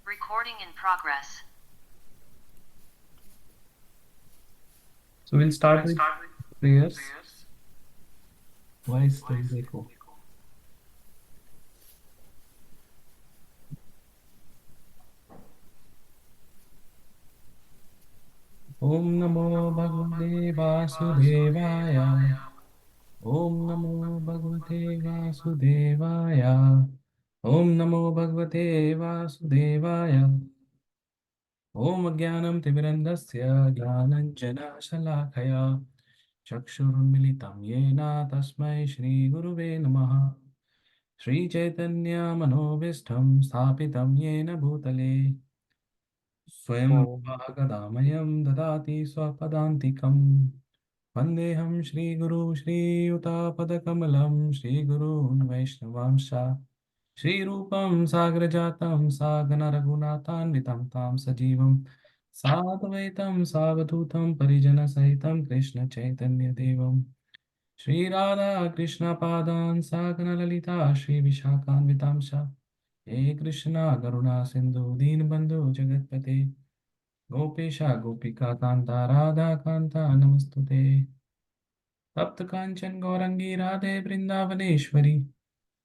Recording in progress. So we'll start with prayers. Why is there is echo? Om Namo Bhagavate Vasudevaya. Om Namo Bhagavate Vasudevaya. Om Namo Bhagavate Vasudevaya. Om Jnanam Timirandasya Jnananjana Shalakaya Chakshurunmilitam Yena Tasmai Shri Guruve Namaha Shri Chaitanya Manobishtam Sthapitam Yena Bhutale स्वयं ॐ रूपः कदामयं ददाति स्वपदान्तिकम् वन्देऽहं श्रीगुरु श्रीयुतापदकमलं श्रीगुरून् वैष्णवांश्च श्रीरूपं साग्रजातं सागररघुनाथान्वितं तं सजीवं साद्वैतं सावधूतं परिजनसहितं कृष्णचैतन्यदेवं श्रीराधा कृष्णपादान् सागरललिता श्रीविशाखान्वितांश्च हे कृष्णा करुणा सिन्धु दीनबन्धु जगत्पते गोपेशा गोपिका कांता राधा कांता नमस्तुते तप्त कांचन गौरंगी राधे वृंदावनेश्वरी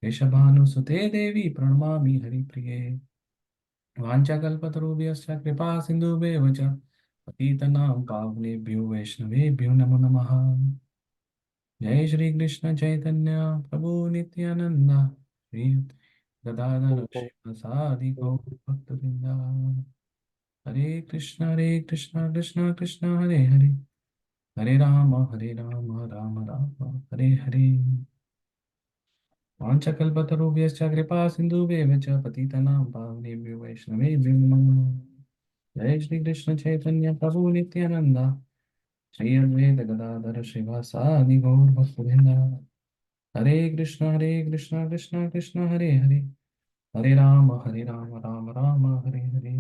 वृषभानुसुते देवी प्रणमामि हरिप्रिये वाञ्छाकल्पतरुभ्यश्च कृपा सिन्धुभ्येव च पतितनां पावनेभ्यो वैष्णवेभ्यो नमो नमः जय श्री कृष्ण चैतन्य प्रभु नित्यानंद श्री गदाधर शिवसादि गौर भक्तवृंदा हरे कृष्ण कृष्ण कृष्ण हरे हरे हरे राम राम राम हरे हरे वाञ्छकल्पतरुभ्यश्च कृपा सिन्धुभ्येव च पतितनां पावनेभ्यो वैष्णवेभ्यो नमो नमः जय श्री कृष्ण चैतन्य प्रभु नित्यानंद श्री अद्वैत गदाधर श्रीवासादि गौर भक्तवृंद हरे Krishna Krishna Krishna Hare Hare Hare Ram Ram Hare Hare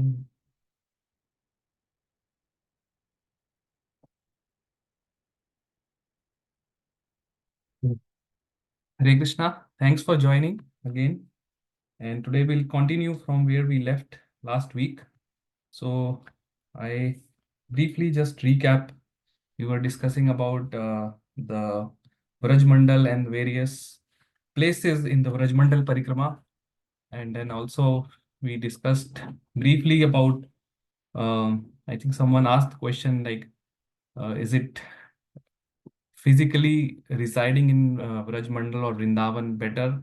Hare Krishna, thanks for joining again. And today we'll continue from where we left last week. So I briefly just recap. We were discussing about the Vraj Mandal and various places in the Vraj Mandal Parikrama. And then also we discussed briefly about, I think someone asked the question like, is it physically residing in Vraj Mandal or Vrindavan better?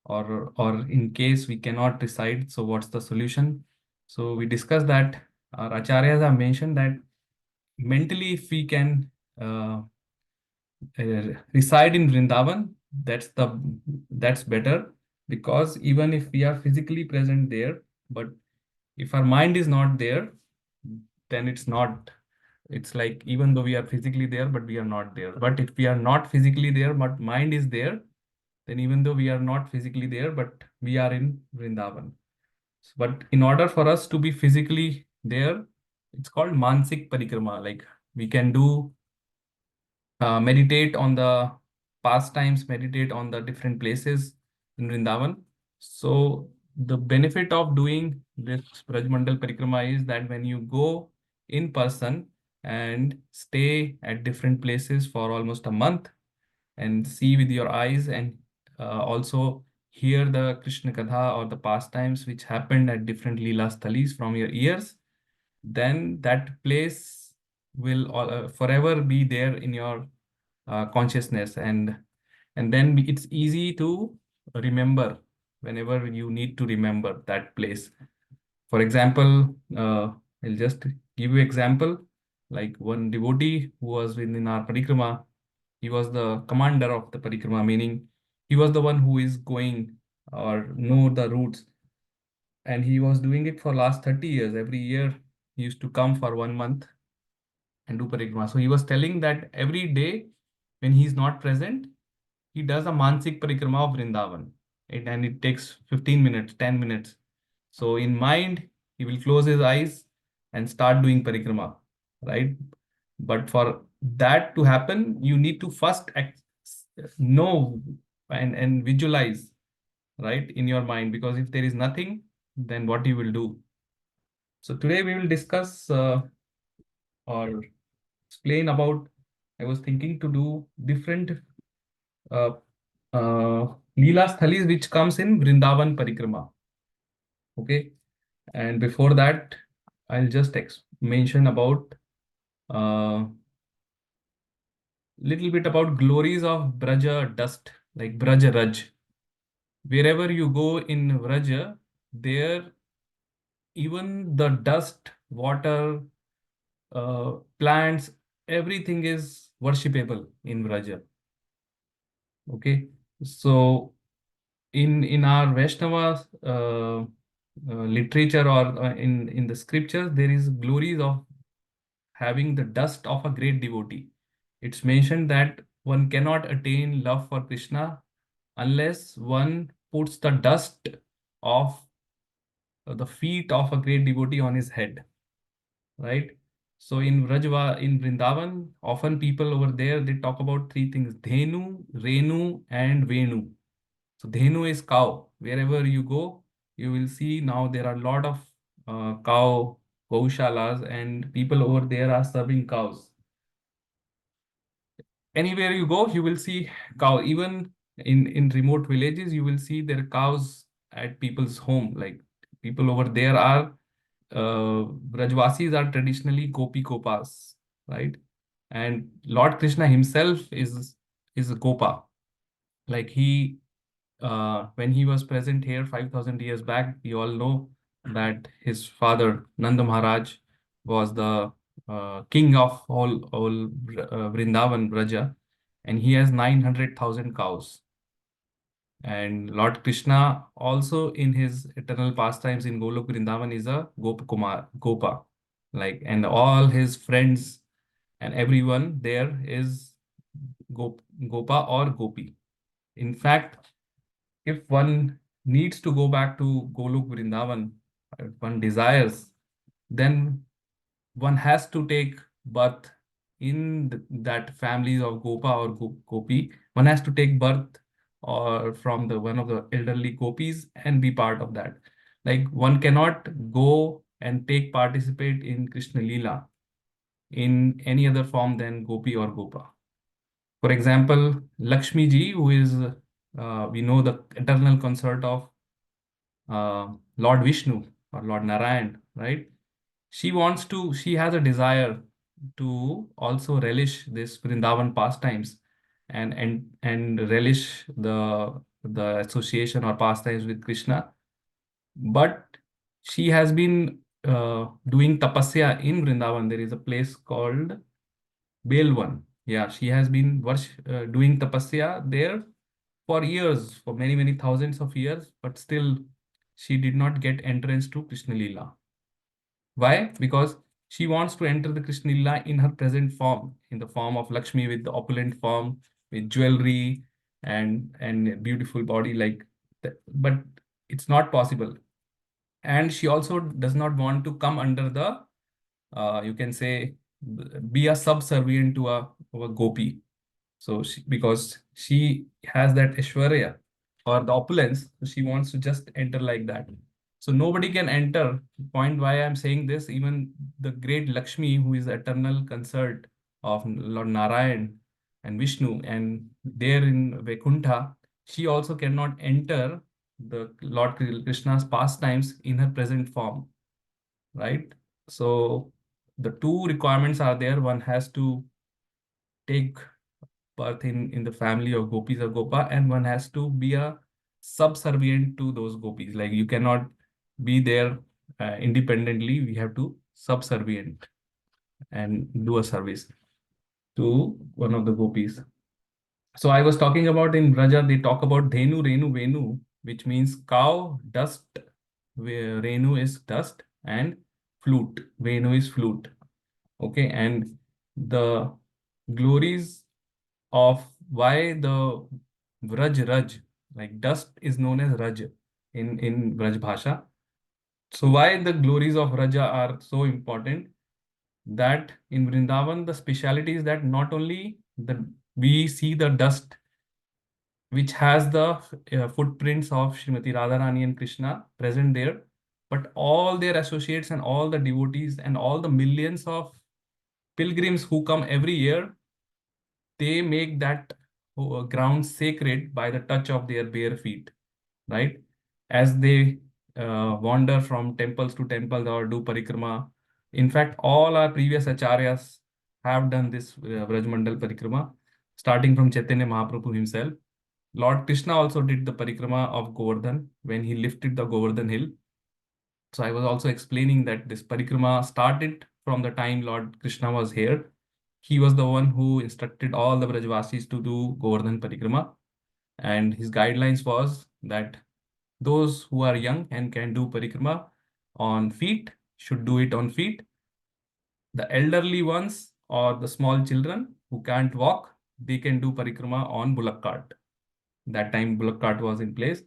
Or in case we cannot decide, so what's the solution? So we discussed that our acharyas have mentioned that mentally if we can reside in Vrindavan, that's better, because even if we are physically present there, but if our mind is not there, then it's like even though we are physically there but we are not there. But if we are not physically there but mind is there, then even though we are not physically there, but we are in Vrindavan. But in order for us to be physically there, it's called Mansik Parikrama. Like we can do meditate on the pastimes, meditate on the different places in Vrindavan. So the benefit of doing this Brajmandal Parikrama is that when you go in person and stay at different places for almost a month and see with your eyes and also hear the Krishna Katha or the pastimes which happened at different Leela Sthalis from your ears, then that place will forever be there in your consciousness, and then it's easy to remember whenever you need to remember that place. For example, I'll just give you example, like one devotee who was in our parikrama. He was the commander of the parikrama, meaning he was the one who is going or know the routes, and he was doing it for last 30 years. Every year he used to come for 1 month and do parikrama. So he was telling that every day when he is not present, he does a Mansik Parikrama of Vrindavan. And it takes 15 minutes, 10 minutes. So in mind, he will close his eyes and start doing Parikrama, right? But for that to happen, you need to first know and visualize, right, in your mind. Because if there is nothing, then what you will do? So today we will discuss or explain about. I was thinking to do different uh, Leela Sthalis which comes in Vrindavan Parikrama. Okay, and before that, I'll just mention about little bit about glories of Braja dust, like Braja Raj. Wherever you go in Braja, there even the dust, water, plants, everything is worshipable in Braja. Okay, so in our Vaishnava literature or in the scriptures, there is glories of having the dust of a great devotee. It's mentioned that one cannot attain love for Krishna unless one puts the dust of the feet of a great devotee on his head, right? So in Vrajva, in Vrindavan, often people over there they talk about three things: Dhenu, Renu, and Venu. So Dhenu is cow. Wherever you go, you will see now there are a lot of cow gaushalas, and people over there are serving cows. Anywhere you go, you will see cow. Even in remote villages, you will see their cows at people's home. Like people over there are Brajvasis are traditionally Gopi Gopas, right? And Lord Krishna himself is a Gopa. Like when he was present here 5,000 years back, we all know that his father Nanda Maharaj was the king of all Vrindavan Braja, and he has 900,000 cows. And Lord Krishna also in his eternal pastimes in Golok Vrindavan is a Gopa, like, and all his friends and everyone there is Gopa or Gopi. In fact, if one needs to go back to Golok Vrindavan, if one desires, then one has to take birth in that families of Gopa or Gopi. One has to take birth or from the one of the elderly gopis and be part of that. Like one cannot go and participate in Krishna Lila in any other form than Gopi or Gopa. For example, Lakshmi ji, who is we know the eternal consort of Lord Vishnu or Lord Narayan, right? She has a desire to also relish this Vrindavan pastimes and relish the association or pastimes with Krishna. But she has been doing tapasya in Vrindavan. There is a place called Belwan. Yeah, she has been doing tapasya there for years, for many, many thousands of years, but still she did not get entrance to Krishna Lila. Why? Because she wants to enter the Krishna Lila in her present form, in the form of Lakshmi with the opulent form, with jewelry and beautiful body like that. But it's not possible. And she also does not want to come under the, you can say, be a subservient to a gopi. So because she has that Aishwarya or the opulence, so she wants to just enter like that. So nobody can enter. Point why I'm saying this, even the great Lakshmi, who is the eternal consort of Lord Narayan and Vishnu, and there in Vaikuntha, she also cannot enter the Lord Krishna's pastimes in her present form, right? So the two requirements are there. One has to take birth in the family of gopis or gopa, and one has to be a subservient to those gopis. Like you cannot be there independently. We have to subservient and do a service to one of the gopis. So I was talking about in Braja, they talk about Dhenu, Renu, Venu, which means cow, dust, where Renu is dust, and flute. Venu is flute. Okay, and the glories of why the Vraj Raj, like dust is known as Raj in Vraj Bhasha. So why the glories of Raja are so important, that in Vrindavan the speciality is that not only the we see the dust which has the footprints of Srimati Radharani and Krishna present there, but all their associates and all the devotees and all the millions of pilgrims who come every year, they make that ground sacred by the touch of their bare feet, right? As they wander from temples to temple or do parikrama. In fact, all our previous acharyas have done this Vrajmandal parikrama, starting from Chaitanya Mahaprabhu himself. Lord Krishna also did the parikrama of Govardhan when he lifted the Govardhan hill. So I was also explaining that this parikrama started from the time Lord Krishna was here. He was the one who instructed all the Brajvasis to do Govardhan parikrama. And his guidelines was that those who are young and can do parikrama on feet should do it on feet. The elderly ones or the small children who can't walk, they can do parikrama on bullock cart. That time bullock cart was in place.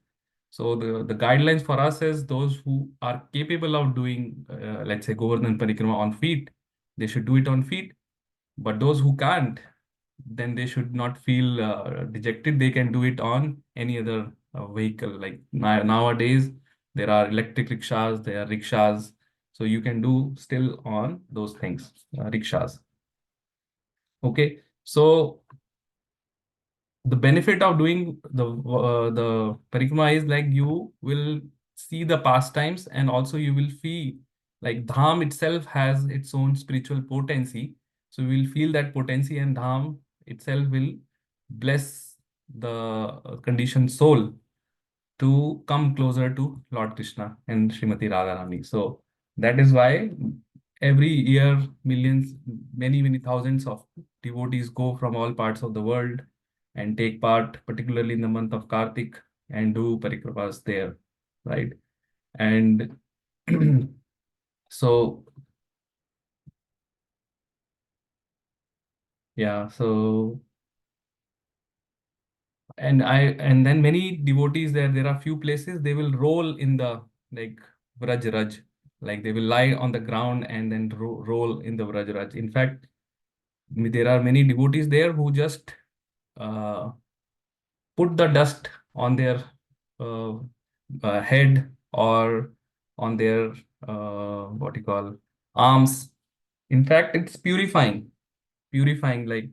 So the guidelines for us is those who are capable of doing, let's say, Govardhan Parikrama on feet, they should do it on feet. But those who can't, then they should not feel dejected. They can do it on any other vehicle. Like nowadays, there are electric rickshaws, there are rickshaws. So you can do still on those things, rickshaws. Okay. So the benefit of doing the parikrama is like you will see the pastimes, and also you will feel like dham itself has its own spiritual potency. So we will feel that potency, and dham itself will bless the conditioned soul to come closer to Lord Krishna and Srimati Radharani. So that is why every year millions, many thousands of devotees go from all parts of the world and take part, particularly in the month of Kartik, and do parikramas there, right? And so yeah, so and then many devotees there are few places they will roll in the like Vraj Raj, like they will lie on the ground and then roll in the Vraj Raj. In fact, there are many devotees there who just uh, put the dust on their uh, head or on their what you call arms. In fact, it's purifying like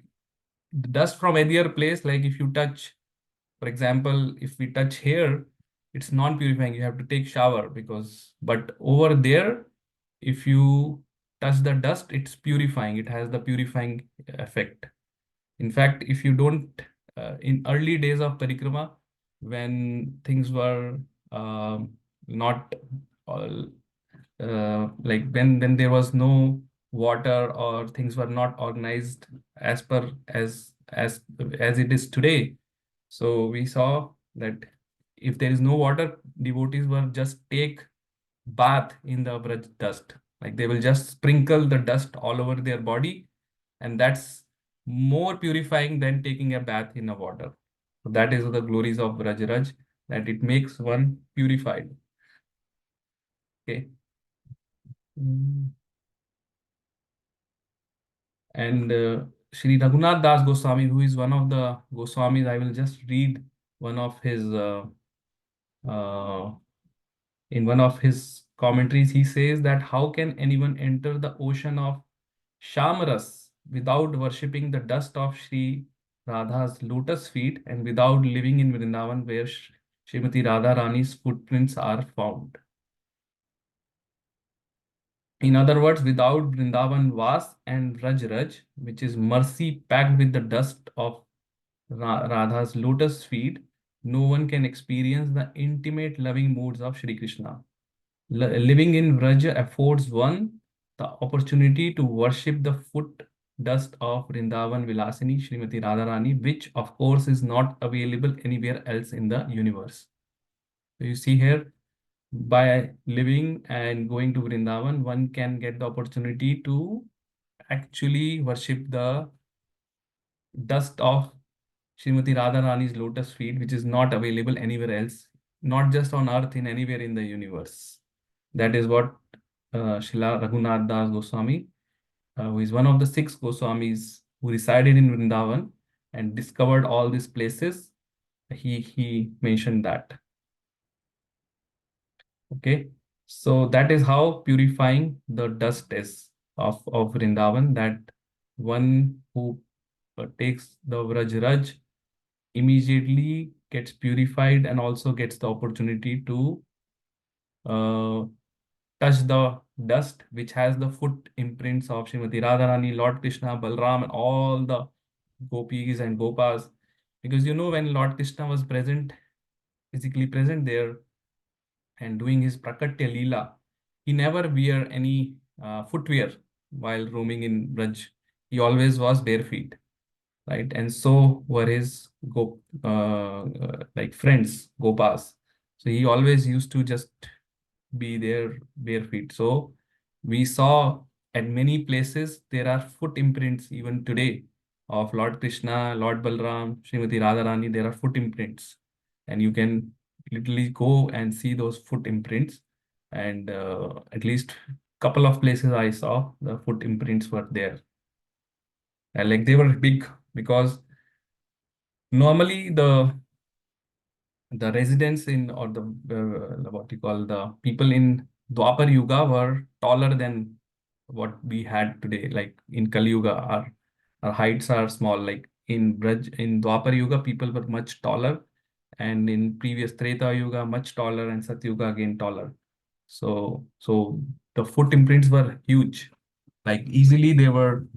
the dust from any other place. Like if you touch, for example, if we touch here, it's non-purifying. You have to take shower because, but over there, if you touch the dust, it's purifying. It has the purifying effect. In fact, if you don't, in early days of Parikrama, when things were not all, like when there was no water or things were not organized as per as it is today. So we saw that if there is no water, devotees will just take bath in the Braj dust. Like they will just sprinkle the dust all over their body, and that's more purifying than taking a bath in a water. So that is the glories of Braj, that it makes one purified. Okay. Mm. And Sri Raghunath Das Goswami, who is one of the Goswamis, I will just read one of his uh, in one of his commentaries. He says that how can anyone enter the ocean of Shamaras without worshipping the dust of Sri Radha's lotus feet and without living in Vrindavan where Srimati Radha Rani's footprints are found. In other words, without Vrindavan Vas and Raj, which is mercy packed with the dust of Radha's lotus feet, no one can experience the intimate loving moods of Sri Krishna. Living in Vraja affords one the opportunity to worship the foot dust of Vrindavan Vilasini Srimati Radharani, which of course is not available anywhere else in the universe. So you see here, by living and going to Vrindavan, one can get the opportunity to actually worship the dust of Srimati Radharani's lotus feet, which is not available anywhere else, not just on earth, in anywhere in the universe. That is what Srila Raghunath Das Goswami, who is one of the six Goswamis who resided in Vrindavan and discovered all these places, he mentioned that. Okay. So that is how purifying the dust is of Vrindavan, that one who takes the Vraj Raj immediately gets purified and also gets the opportunity to uh, touch the dust which has the foot imprints of Srimati Radharani, Lord Krishna, Balram, and all the gopis and gopas. Because when Lord Krishna was present, physically present there and doing his Prakatya Leela, he never wear any footwear while roaming in Braj. He always was bare feet, right? And so were his like friends, gopas. So he always used to just be there bare feet. So we saw at many places there are foot imprints even today of Lord Krishna, Lord Balram, Srimati Radharani. There are foot imprints, and you can literally go and see those foot imprints. And at least couple of places I saw the foot imprints were there, and like they were big because normally the residents in, or the what you call, the people in Dwapar Yuga were taller than what we had today. Like in Kali Yuga, our heights are small. Like in Dwapar Yuga, people were much taller, and in previous Treta Yuga, much taller, and Sat Yuga again taller. So the foot imprints were huge. Like easily they were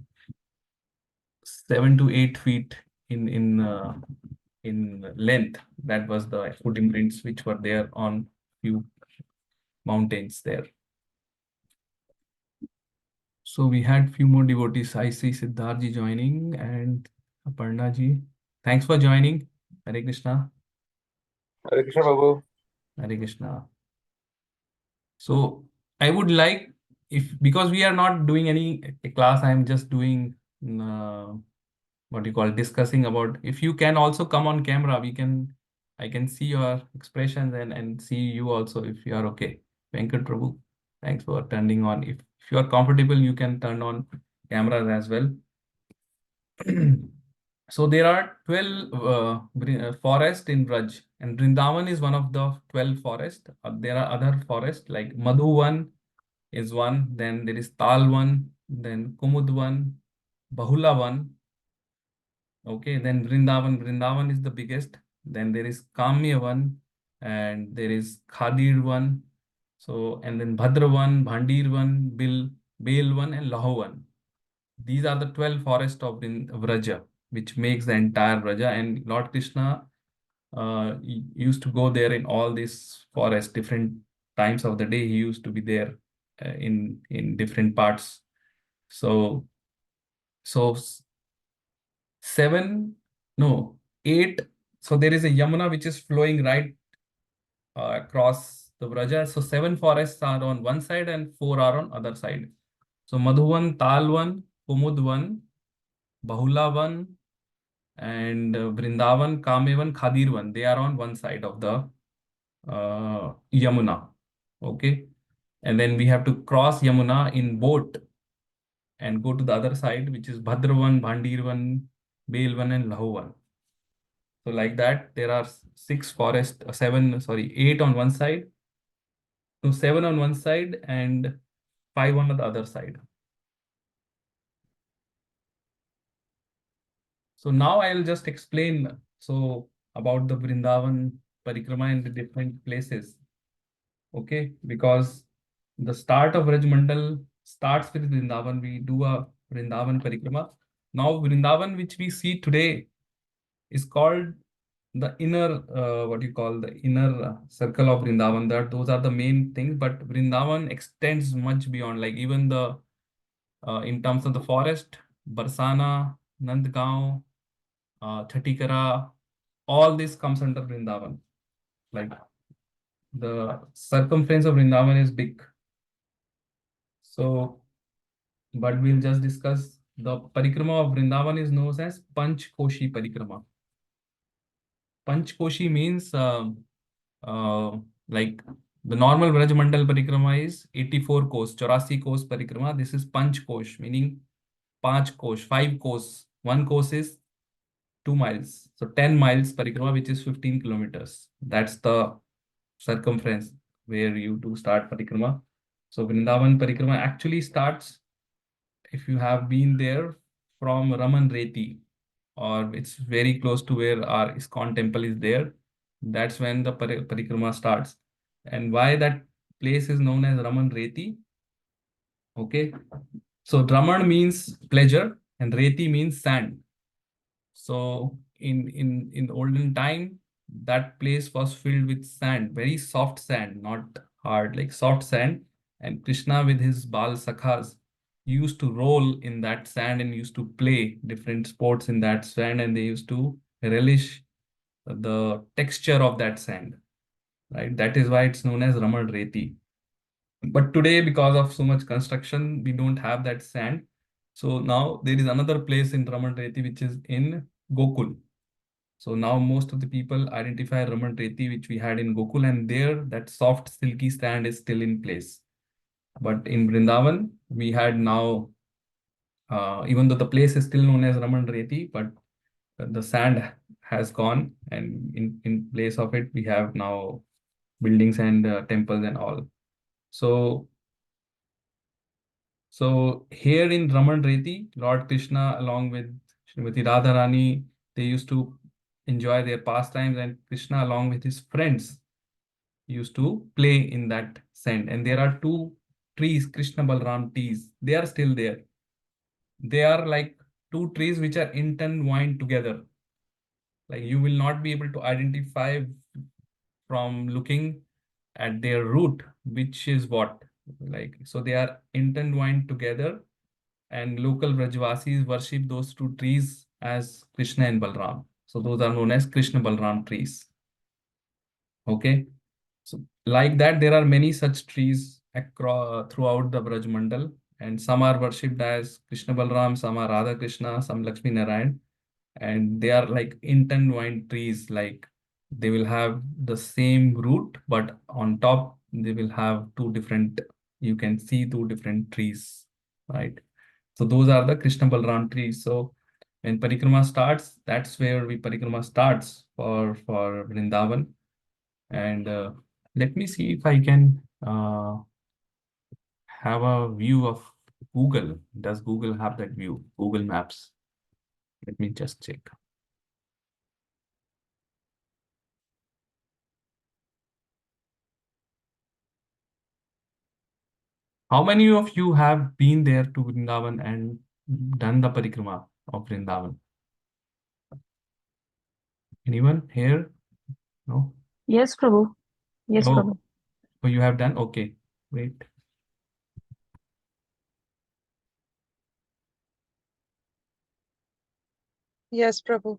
7 to 8 feet in length. That was the foot imprints which were there on few mountains there. So we had few more devotees. I see Siddharji joining and Aparna ji. Thanks for joining. Hare Krishna. Hare Krishna, Babu. Hare Krishna. So I would like, if because we are not doing any class, I am just doing uh, what you call discussing about. If you can also come on camera, I can see your expressions and see you also if you are okay. Venkat Prabhu, thanks for turning on. If you are comfortable, you can turn on cameras as well. So there are 12 forests in Braj, and Vrindavan is one of the 12 forests. There are other forests like Madhuvan is one, then there is Talvan, then Kumudvan, Bahulavan. Okay, then Vrindavan. Vrindavan is the biggest. Then there is Kamyavan, and there is Khadirvan. So, and then Bhadravan, Bhandirvan, Belvan, and Lahovan. These are the 12 forests of Vraja, which makes the entire Vraja. And Lord Krishna used to go there in all these forests, different times of the day. He used to be there in different parts. So, so seven, no, eight. So there is a Yamuna which is flowing right across the Vraja. So seven forests are on one side and four are on other side. So Madhuvan, Talvan, Kumudvan, Bahulavan, and Vrindavan, Kamevan, Khadirvan. They are on one side of the Yamuna. Okay. And then we have to cross Yamuna in boat and go to the other side, which is Bhadravan, Bhandirvan, Belvan, and Lahovan. So like that, there are six forest, seven, sorry, eight on one side, no, seven on one side, and five on the other side. So now I'll just explain about the Vrindavan Parikrama in the different places. Okay, because the start of Raj Mandal starts with Vrindavan. We do a Vrindavan Parikrama. Now Vrindavan, which we see today, is called the inner, what you call, the inner circle of Vrindavan. That those are the main things, but Vrindavan extends much beyond. Like even the in terms of the forest, Barsana, Nandgaon, Thatikara, all this comes under Vrindavan. Like the circumference of Vrindavan is big. So, but we'll just discuss the Parikrama of Vrindavan is known as Panchkoshi Parikrama. Panchkoshi means like the normal Vraj Mandal Parikrama is 84 kosh, 84 kosh Parikrama. This is Panchkosh, meaning Panch kosh, 5 kosh. One kosh is 2 miles. So 10 miles Parikrama, which is 15 kilometers. That's the circumference. where you to start Parikrama. So Vrindavan Parikrama actually starts, if you have been there, from Raman Reti, or it's very close to where our ISKCON temple is there. That's when the Parikrama starts. And why that place is known as Raman Reti? Okay. So Raman means pleasure and Reti means sand. So in olden time, that place was filled with sand, very soft sand, not hard, like soft sand. And Krishna with his Bal Sakhas used to roll in that sand and used to play different sports in that sand, and they used to relish the texture of that sand, right? That is why it's known as Raman Reti. But today, because of so much construction, we don't have that sand. So now there is another place in Raman Reti which is in Gokul. So now most of the people identify Raman Reti, which we had in Gokul, and there that soft silky sand is still in place. But in Vrindavan, we had now, even though the place is still known as Raman Reti, but the sand has gone, and in place of it, we have now buildings and temples and all. So So here in Raman Reti, Lord Krishna along with Srimati Radharani, they used to enjoy their pastimes, and Krishna along with his friends used to play in that sand. And there are two trees, Krishna Balram trees. They are still there. They are like two trees which are intertwined together. Like you will not be able to identify from looking at their root, which is what. Like so they are intertwined together, and local Brajvasis worship those two trees as Krishna and Balram. So those are known as Krishna Balram trees. Okay. So like that, there are many such trees across throughout the Braj Mandal, and some are worshipped as Krishna Balram, some are Radha Krishna, some Lakshmi Narayan, and they are like intertwined trees. Like they will have the same root, but on top they will have two different. You can see two different trees, right? So those are the Krishna Balram trees. So when Parikrama starts, that's where we Parikrama starts for Vrindavan. And let me see if I can have a view of Google. Does Google have that view? Google Maps. Let me just check. How many of you have been there to Vrindavan and done the Parikrama of Vrindavan? Anyone here? No? Yes, Prabhu. Yes, Oh, Prabhu. oh, you have done? Okay, great. Yes, Prabhu.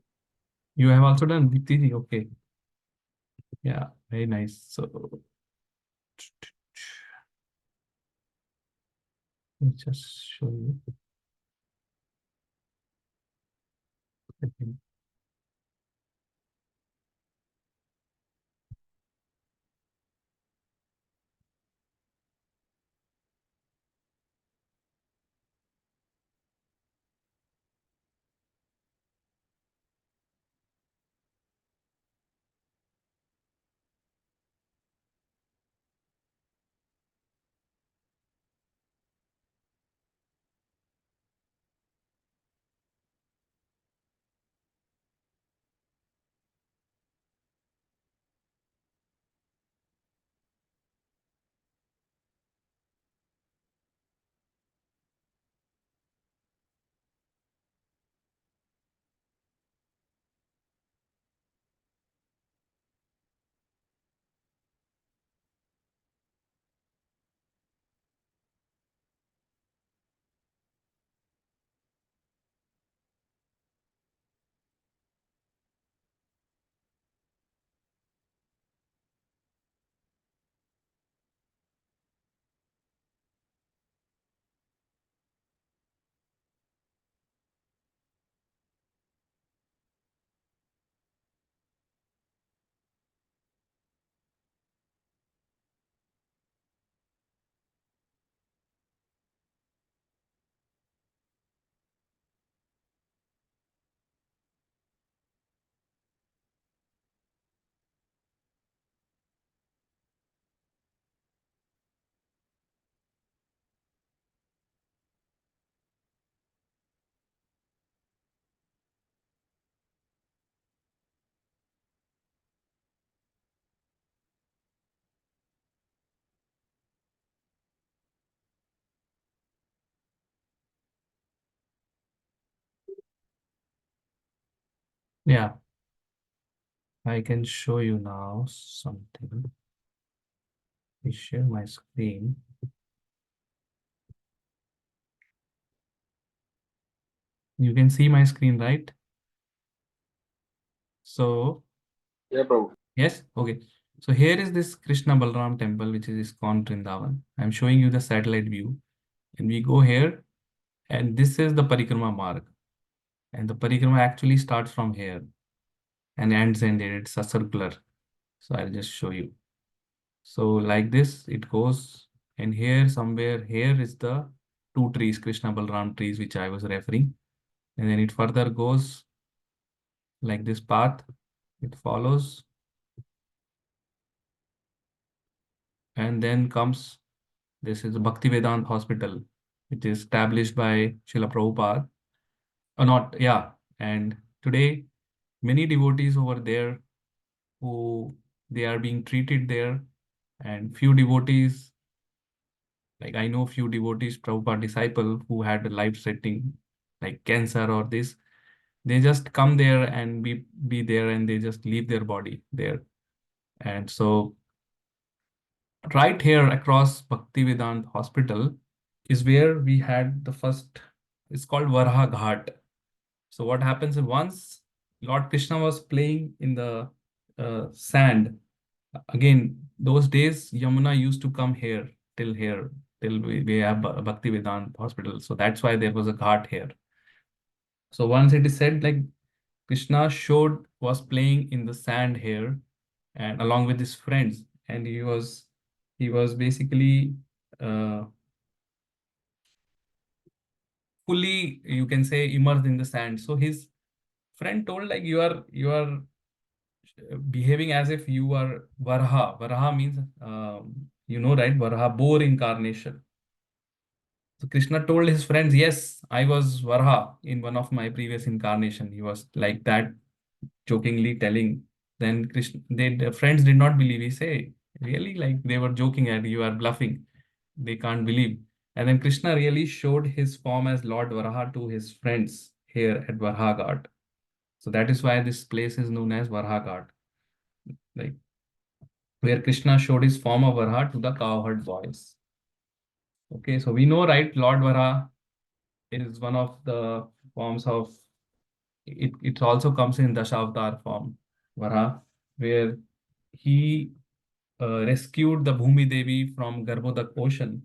You have also done Dipti? Okay. Yeah, very nice. So let me just show you. Yeah, I can show you now something. I share my screen. You can see my screen, right? So, Yeah, Prabhu. yes, okay. So here is this Krishna Balram temple, which is ISKCON Vrindavan. I'm showing you the satellite view. And we go here, and this is the Parikrama mark. And the Parikrama actually starts from here and ends in there. It's a circular. So I'll just show you. So like this, it goes. And here, somewhere here is the two trees, Krishna Balram trees, which I was referring. And then it further goes like this path. It follows. And then comes, this is Bhakti Vedant Hospital, which is established by Srila Prabhupada. Or not, yeah. And today, many devotees over there who they are being treated there, and few devotees, like I know few devotees, Prabhupada disciple who had a life setting like cancer or this, they just come there and be there and they just leave their body there. And so right here across Bhaktivedant Hospital is where we had the first, it's called Varha Ghat. So what happens is once Lord Krishna was playing in the sand, again, those days Yamuna used to come here, till here, till we have Bhaktivedant Hospital. So that's why there was a ghat here. So once it is said like Krishna showed was playing in the sand here and along with his friends, and he was basically uh, fully, you can say, immersed in the sand. So his friend told like you are behaving as if you are Varha. Varha means right, Varha, boar incarnation. So Krishna told his friends, yes, I was Varha in one of my previous incarnation. He was like that, jokingly telling. Then Krishna, the friends did not believe. He say, really, like they were joking at you are bluffing. They can't believe. And then Krishna really showed his form as Lord Varaha to his friends here at Varha. So that is why this place is known as Varha, like where Krishna showed his form of Varha to the cowherd boys. Okay, so we know, right, Lord Varha is one of the forms of it also comes in Dashavatar form, Vara, where he rescued the Bhumi Devi from Garbhodak ocean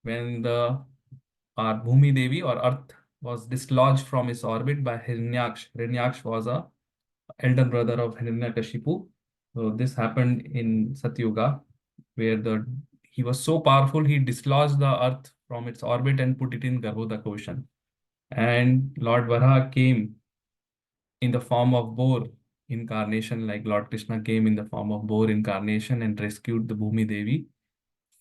when the our Bhumi Devi or Earth was dislodged from its orbit by Hiranyaksh. Hiranyaksh was a elder brother of Hiranyakashipu. So this happened in Satyuga, where the he was so powerful he dislodged the Earth from its orbit and put it in Garbhodak ocean. And Lord Varaha came in the form of boar incarnation, like Lord Krishna came in the form of boar incarnation and rescued the Bhumi Devi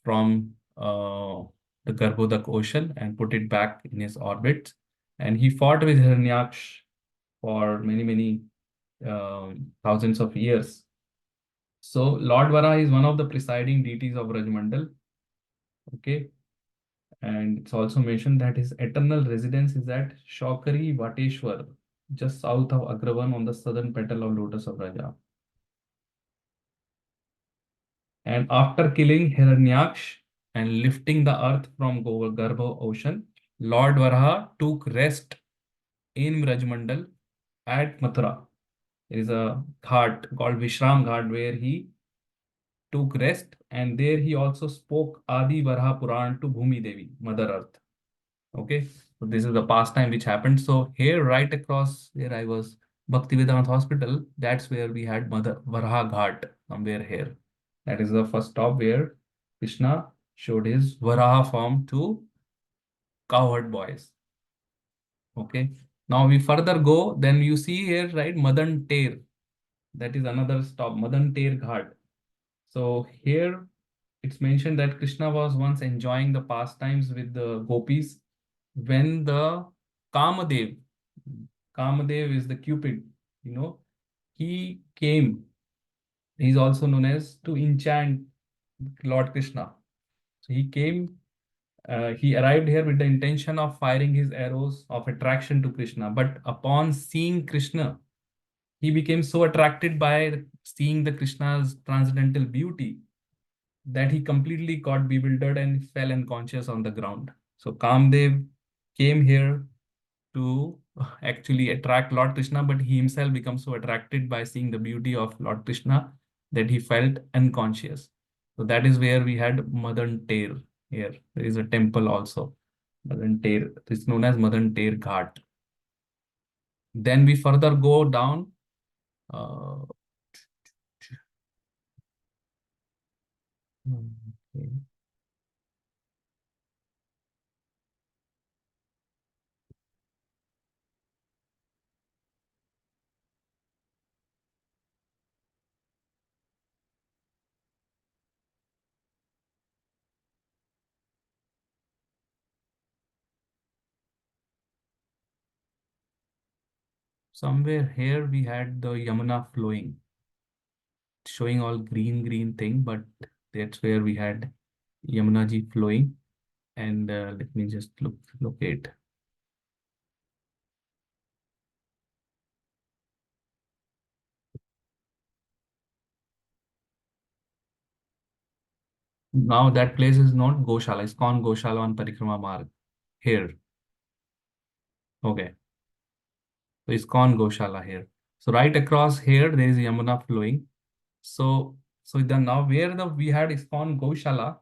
from the Garbhodak ocean and put it back in his orbit. And he fought with Hiranyaksh for many, many thousands of years. So Lord Vara is one of the presiding deities of Rajmandal. Okay. And it's also mentioned that his eternal residence is at Shaukari Vateshwar, just south of Agravan on the southern petal of lotus of Raja. And after killing Hiranyaksh and lifting the earth from Garbha ocean, Lord Varaha took rest in Rajmandal at Mathura. There is a ghat called Vishram Ghat where he took rest, and there he also spoke Adi Varaha Puran to Bhumi Devi, Mother Earth. Okay, so this is the pastime which happened. So here, right across where I was, Bhaktivedanta Hospital, that's where we had Mother Varaha Ghat, somewhere here. That is the first stop where Krishna showed his Varaha form to cowherd boys. Okay, now we further go, then you see here, right, Madan Ter. That is another stop, Madan Ter Ghat. So here it's mentioned that Krishna was once enjoying the pastimes with the gopis when the Kamadev, Kamadev is the Cupid, he came. He's also known as to enchant Lord Krishna. So he arrived here with the intention of firing his arrows of attraction to Krishna. But upon seeing Krishna, he became so attracted by seeing the Krishna's transcendental beauty that he completely got bewildered and fell unconscious on the ground. So Kamdev came here to actually attract Lord Krishna, but he himself becomes so attracted by seeing the beauty of Lord Krishna that he felt unconscious. So that is where we had Madan Ter here. There is a temple also, Madan Ter. It's known as Madan Ter Ghat. Then we further go down. Uh, okay. Somewhere here we had the Yamuna flowing, showing all green thing, but that's where we had Yamuna ji flowing. And let me just locate. Now that place is not Goshala, it's called Goshala on Parikrama Marg here. Okay, so it's called Goshala here. So right across here there is Yamuna flowing. So now where we had ISKCON Goshala,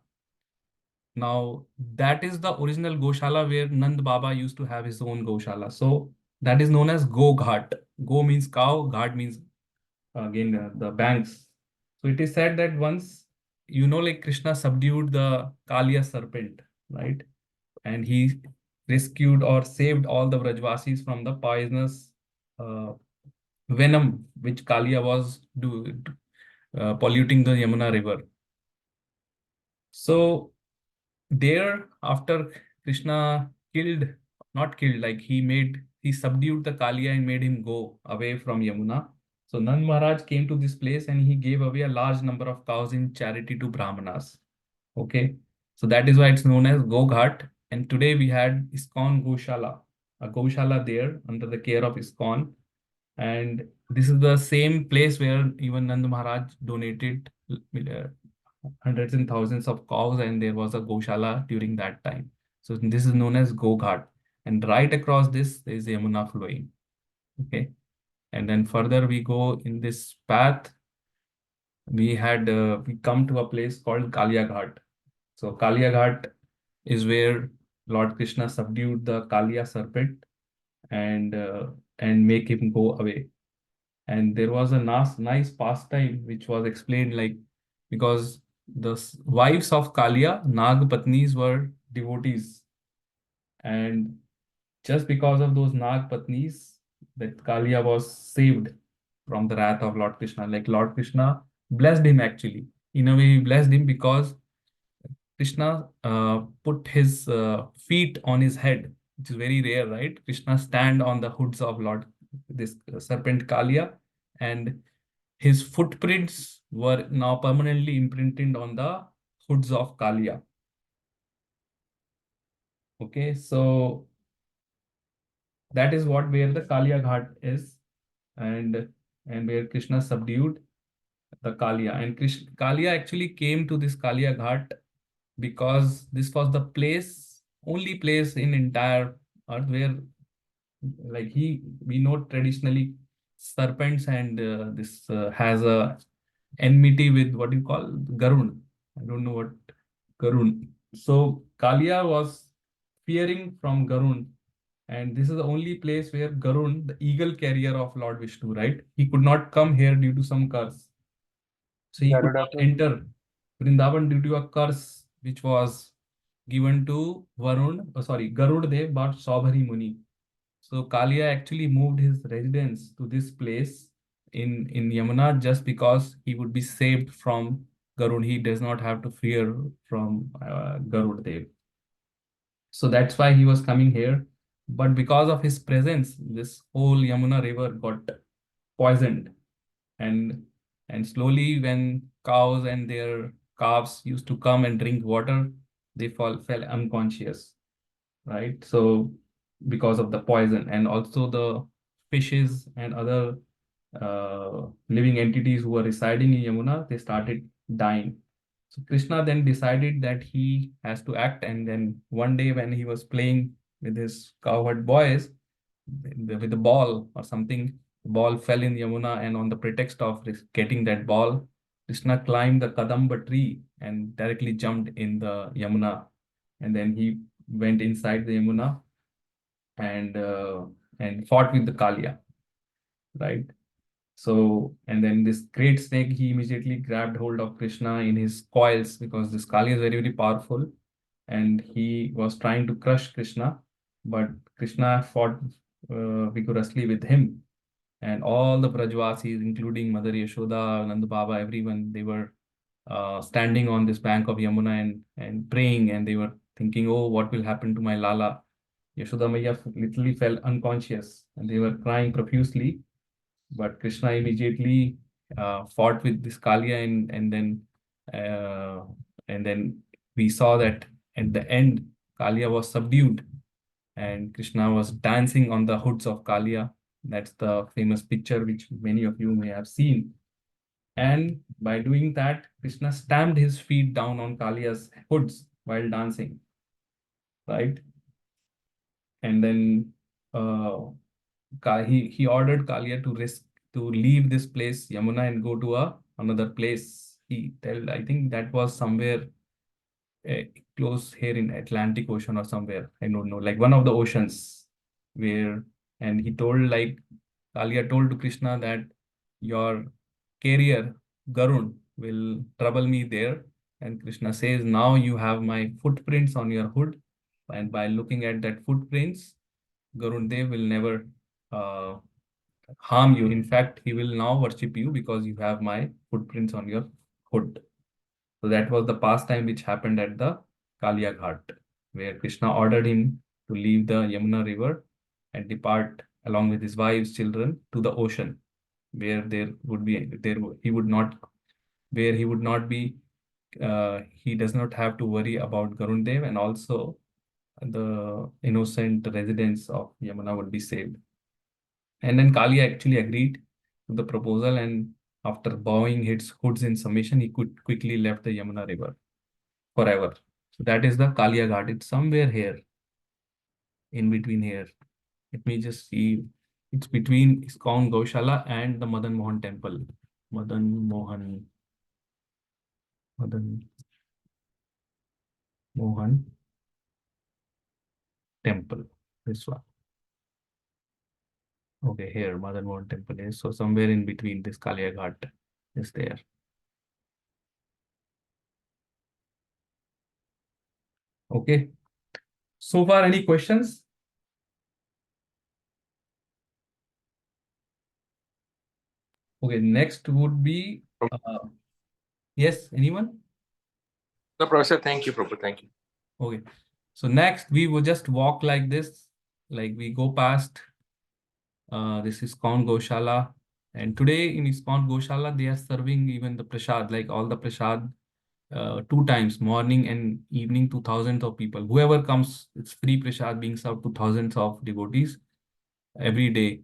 now that is the original Goshala where Nand Baba used to have his own Goshala. So that is known as Go Ghat. Go means cow, Ghat means again the banks. So it is said that once, like Krishna subdued the Kaliya serpent, right? And he rescued or saved all the Vrajvasis from the poisonous uh, venom which Kaliya was polluting the Yamuna river. So there, after Krishna not killed, like he subdued the Kaliya and made him go away from Yamuna. So Nand Maharaj came to this place and he gave away a large number of cows in charity to Brahmanas. Okay. So that is why it's known as Goghat. And today we had ISKCON Goshala, a Goshala there under the care of ISKCON. And this is the same place where even Nand Maharaj donated hundreds and thousands of cows, and there was a Goshala during that time. So this is known as Goghat. And right across this, there is Yamuna flowing. Okay. And then further we go in this path, we come to a place called Kalia Ghat. So Kalia Ghat is where Lord Krishna subdued the Kaliya serpent and make him go away. And there was a nice pastime which was explained, like, because the wives of Kaliya, Nag Patnis, were devotees, and just because of those Nag Patnis, that Kaliya was saved from the wrath of Lord Krishna. Like Lord Krishna blessed him actually. In a way, he blessed him because Krishna put his feet on his head, which is very rare, right? Krishna stand on the hoods of Lord this serpent Kaliya, and his footprints were now permanently imprinted on the hoods of Kaliya. Okay, so that is where the Kaliya Ghat is, and where Krishna subdued the Kaliya. And Kaliya actually came to this Kaliya Ghat because this was the only place in entire earth where, like, we know traditionally serpents and this has a enmity with what you call Garud. I don't know what Garud. So Kalia was fearing from Garud, and this is the only place where Garud, the eagle carrier of Lord Vishnu, right? He could not come here due to some curse. So he could Garuda not to enter Vrindavan due to a curse which was given to Garud Dev by Saubhari Muni. So Kalia actually moved his residence to this place in Yamuna just because he would be saved from Garud. He does not have to fear from Garud Dev. So that's why he was coming here. But because of his presence, this whole Yamuna river got poisoned. And slowly when cows and their calves used to come and drink water, they fell unconscious, right? So because of the poison, and also the fishes and other living entities who were residing in Yamuna, they started dying. So Krishna then decided that he has to act, and then one day when he was playing with his cowherd boys with the ball or something, the ball fell in Yamuna, and on the pretext of getting that ball, Krishna climbed the Kadamba tree and directly jumped in the Yamuna, and then he went inside the Yamuna and fought with the Kalia, right? So, and then this great snake, he immediately grabbed hold of Krishna in his coils because this Kali is very, very powerful. And he was trying to crush Krishna, but Krishna fought vigorously with him. And all the Brajvasis, including Mother Yashoda, Nanda Baba, everyone, they were standing on this bank of Yamuna and praying, and they were thinking, oh, what will happen to my Lala? Yashoda Maya literally fell unconscious, and they were crying profusely. But Krishna immediately fought with this Kalia, uh, and then we saw that at the end Kalia was subdued, and Krishna was dancing on the hoods of Kalia. That's the famous picture which many of you may have seen. And by doing that, Krishna stamped his feet down on Kalia's hoods while dancing, right? And then uh, he ordered Kalia to leave this place, Yamuna, and go to another place. He tell I think that was somewhere uh, close here in Atlantic Ocean or somewhere. I don't know, like one of the oceans where, and he told like Kalia told to Krishna that your carrier Garun will trouble me there. And Krishna says, now you have my footprints on your hood. And by looking at that footprints, Garun Dev will never uh, harm you. In fact, he will now worship you because you have my footprints on your hood. So that was the pastime which happened at the Kalia Ghat, where Krishna ordered him to leave the Yamuna river and depart along with his wives, children to the ocean, where he would not where he would not be he does not have to worry about Garun Dev, and also the innocent residents of Yamuna would be saved. And then Kali actually agreed to the proposal, and after bowing his hoods in submission, he could quickly left the Yamuna River forever. So that is the Kalia Ghat. It's somewhere here, in between here. Let me just see. It's between ISKCON Gaushala and the Madan Mohan Temple. Madan Mohan. Madan Mohan Temple. This one. Okay, here Madan Mohan Temple is. So somewhere in between this Kalia Ghat is there. Okay. So far, any questions? Okay, next would be yes, anyone? No, Professor, thank you, Prabhu. Thank you. Okay. So next we will just walk like this, like we go past this is ISKCON Goshala. And today in ISKCON Goshala, they are serving even the prasad, like all the prasad, two times, morning and evening, to thousands of people. Whoever comes, it's free prasad being served to thousands of devotees every day.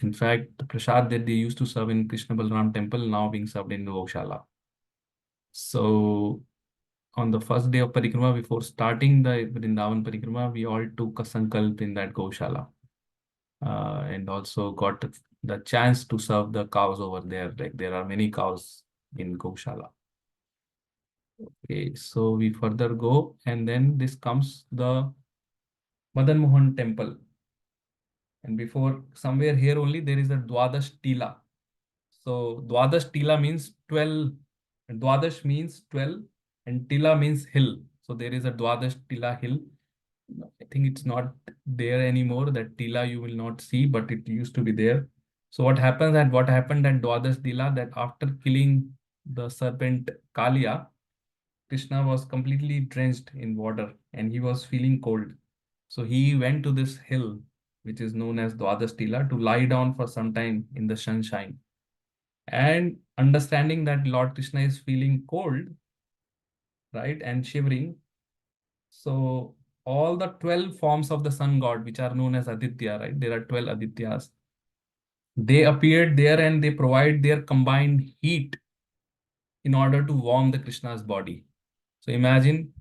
In fact, the prasad that they used to serve in Krishna Balram temple now being served in Goshala. So on the first day of Parikrama, before starting the Vrindavan Parikrama, we all took a sankalp in that Goshala. And also got the chance to serve the cows over there. Like there are many cows in Goshala. Okay, so we further go, and then this comes the Madan Mohan temple. And before, somewhere here only, there is a Dwadash Tila. So Dwadash Tila means 12, and Dwadash means 12, and Tila means hill. So there is a Dwadash Tila hill. I think it's not there anymore. That Tila you will not see, but it used to be there. So what happened at Dwadash Tila, that after killing the serpent Kalia, Krishna was completely drenched in water and he was feeling cold. So he went to this hill, which is known as Dwadash Tila, to lie down for some time in the sunshine. And understanding that Lord Krishna is feeling cold, right, and shivering, so all the 12 forms of the sun god, which are known as Aditya, right? There are 12 Adityas. They appeared there and they provide their combined heat in order to warm the Krishna's body. So imagine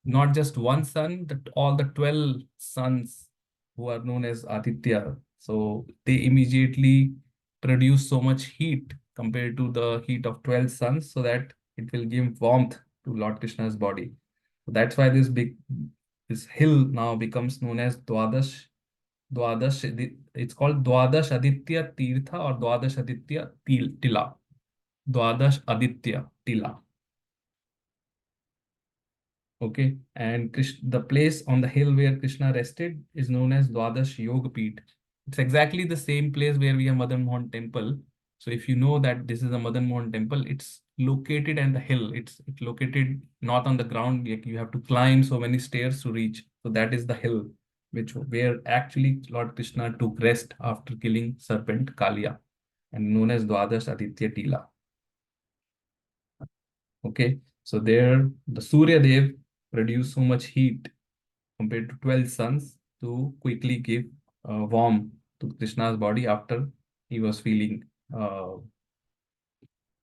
not just one sun, but all the 12 suns who are known as Aditya. So they immediately produce so much heat compared to the heat of 12 suns so that it will give warmth to Lord Krishna's body. So that's why this hill now becomes known as it's called Dwadash Aditya Tirtha or Dwadash Aditya Tila. Dwadash Aditya Tila. Okay, and the place on the hill where Krishna rested is known as Dwadash Yoga Peeth. It's exactly the same place where we have Madan Mohan Temple. So if you know that this is a Madan Mohan Temple, it's located on the hill. It's located not on the ground. Like you have to climb so many stairs to reach. So that is the hill, where actually Lord Krishna took rest after killing serpent Kalia, and known as Dwadash Aditya Tila. Okay, so there the Surya Dev produced so much heat compared to 12 suns to quickly give warm to Krishna's body after he was feeling uh,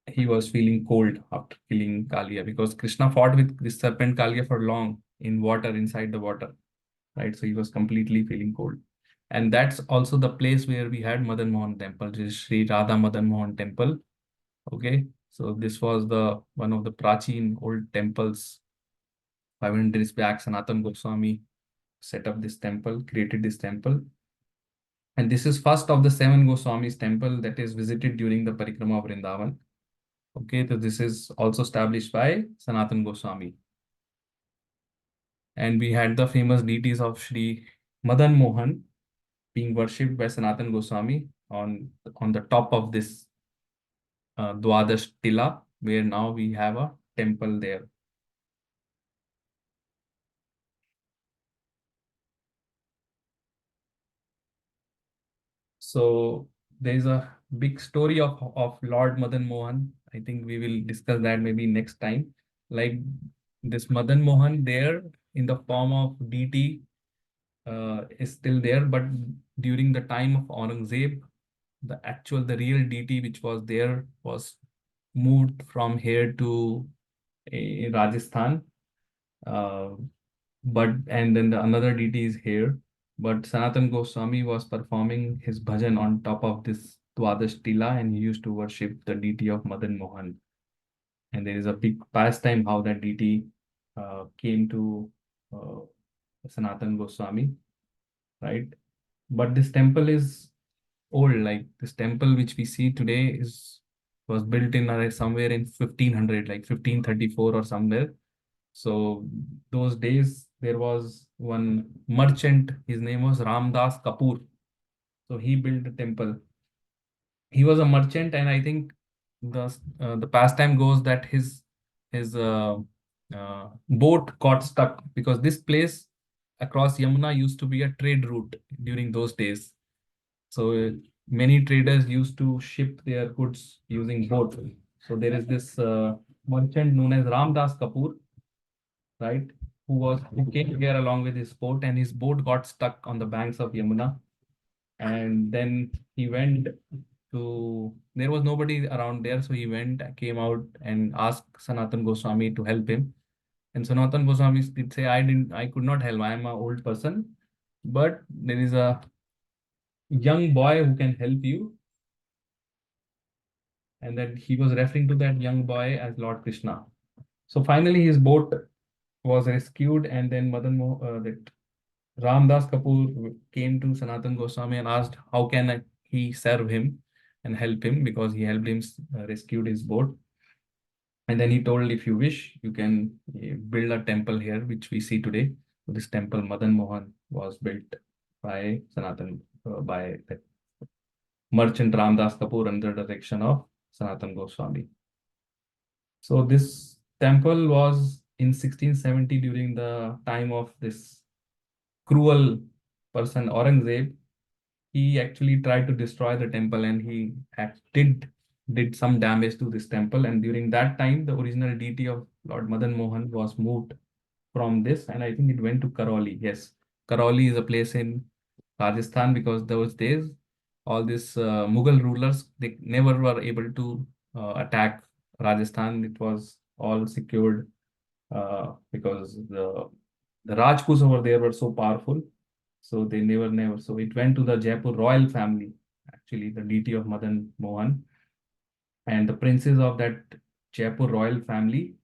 he was feeling cold after killing Kalia, because Krishna fought with this serpent Kalia for long in water, inside the water, right? So he was completely feeling cold. And that's also the place where we had Madan Mohan Temple, which is Sri Radha Madan Mohan Temple. Okay, so this was the one of the Prachin old temples. 500 years back, Sanatan Goswami set up this temple, created this temple. And this is first of the 7 Goswamis temple that is visited during the Parikrama of Vrindavan. Okay, so this is also established by Sanatan Goswami. And we had the famous deities of Sri Madan Mohan being worshipped by Sanatan Goswami on the top of this Dwadash Tila, where now we have a temple there. So there is a big story of Lord Madan Mohan. I think we will discuss that maybe next time. Like this Madan Mohan there in the form of deity is still there, but during the time of Aurangzeb, the real deity which was there was moved from here to Rajasthan. And then another deity is here. But Sanatan Goswami was performing his bhajan on top of this Dwadash Tila, and he used to worship the deity of Madan Mohan. And there is a big pastime how that deity came to uh, Sanatan Goswami, right? But this temple is old. Like this temple which we see today was built in somewhere in 1500, like 1534 or somewhere. So those days there was one merchant. His name was Ramdas Kapoor. So he built the temple. He was a merchant, and I think the pastime goes that his boat got stuck, because this place across Yamuna used to be a trade route during those days. So many traders used to ship their goods using boat. So there is this merchant known as Ramdas Kapoor, right? Who came here along with his boat, and his boat got stuck on the banks of Yamuna. And then he went there was nobody around there, so he came out and asked Sanatan Goswami to help him. And Sanatan Goswami did say, I could not help. I am an old person, but there is a young boy who can help you. And that he was referring to that young boy as Lord Krishna. So finally his boat was rescued, and then that Ramdas Kapoor came to Sanatan Goswami and asked how can he serve him and help him, because he helped him rescued his boat. And then he told, if you wish, you can build a temple here, which we see today. So this temple, Madan Mohan, was built by by the merchant Ramdas Kapoor under the direction of Sanatan Goswami. So this temple was in 1670 during the time of this cruel person Aurangzeb. He actually tried to destroy the temple, and he did some damage to this temple. And during that time, the original deity of Lord Madan Mohan was moved from this, and I think it went to Karoli. Yes, Karoli is a place in Rajasthan, because those days all these Mughal rulers, they never were able to attack Rajasthan. It was all secured because the Rajputs over there were so powerful. So they never. So it went to the Jaipur royal family, actually, the deity of Madan Mohan. And the princes of that Jaipur royal family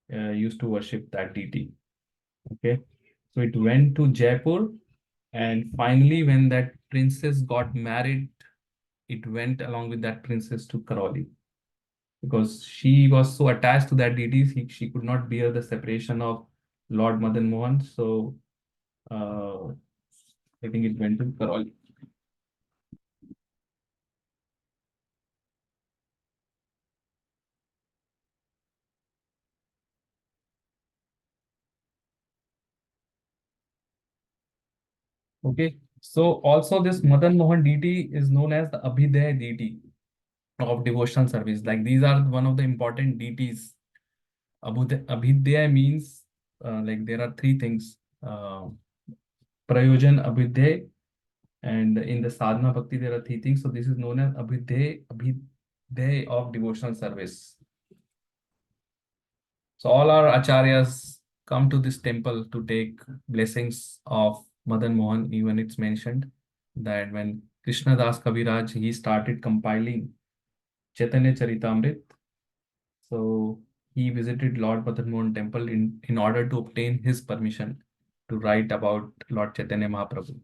used to worship that deity. Okay. So it went to Jaipur. And finally, when that princess got married, it went along with that princess to Karoli because she was so attached to that deity, she could not bear the separation of Lord Madan Mohan. So I think it went to Karoli. Okay. So also this Madan Mohan deity is known as the Abhidaya deity of devotional service. Like these are one of the important deities. Abhidaya means like there are three things. Prayojan, Abhidaya, and in the sadhana bhakti there are three things. So this is known as Abhidaya of devotional service. So all our acharyas come to this temple to take blessings of Madan Mohan. Even it's mentioned that when Krishna Das Kaviraj, he started compiling Chaitanya Charitamrit. So he visited Lord Madan Mohan temple in order to obtain his permission to write about Lord Chaitanya Mahaprabhu.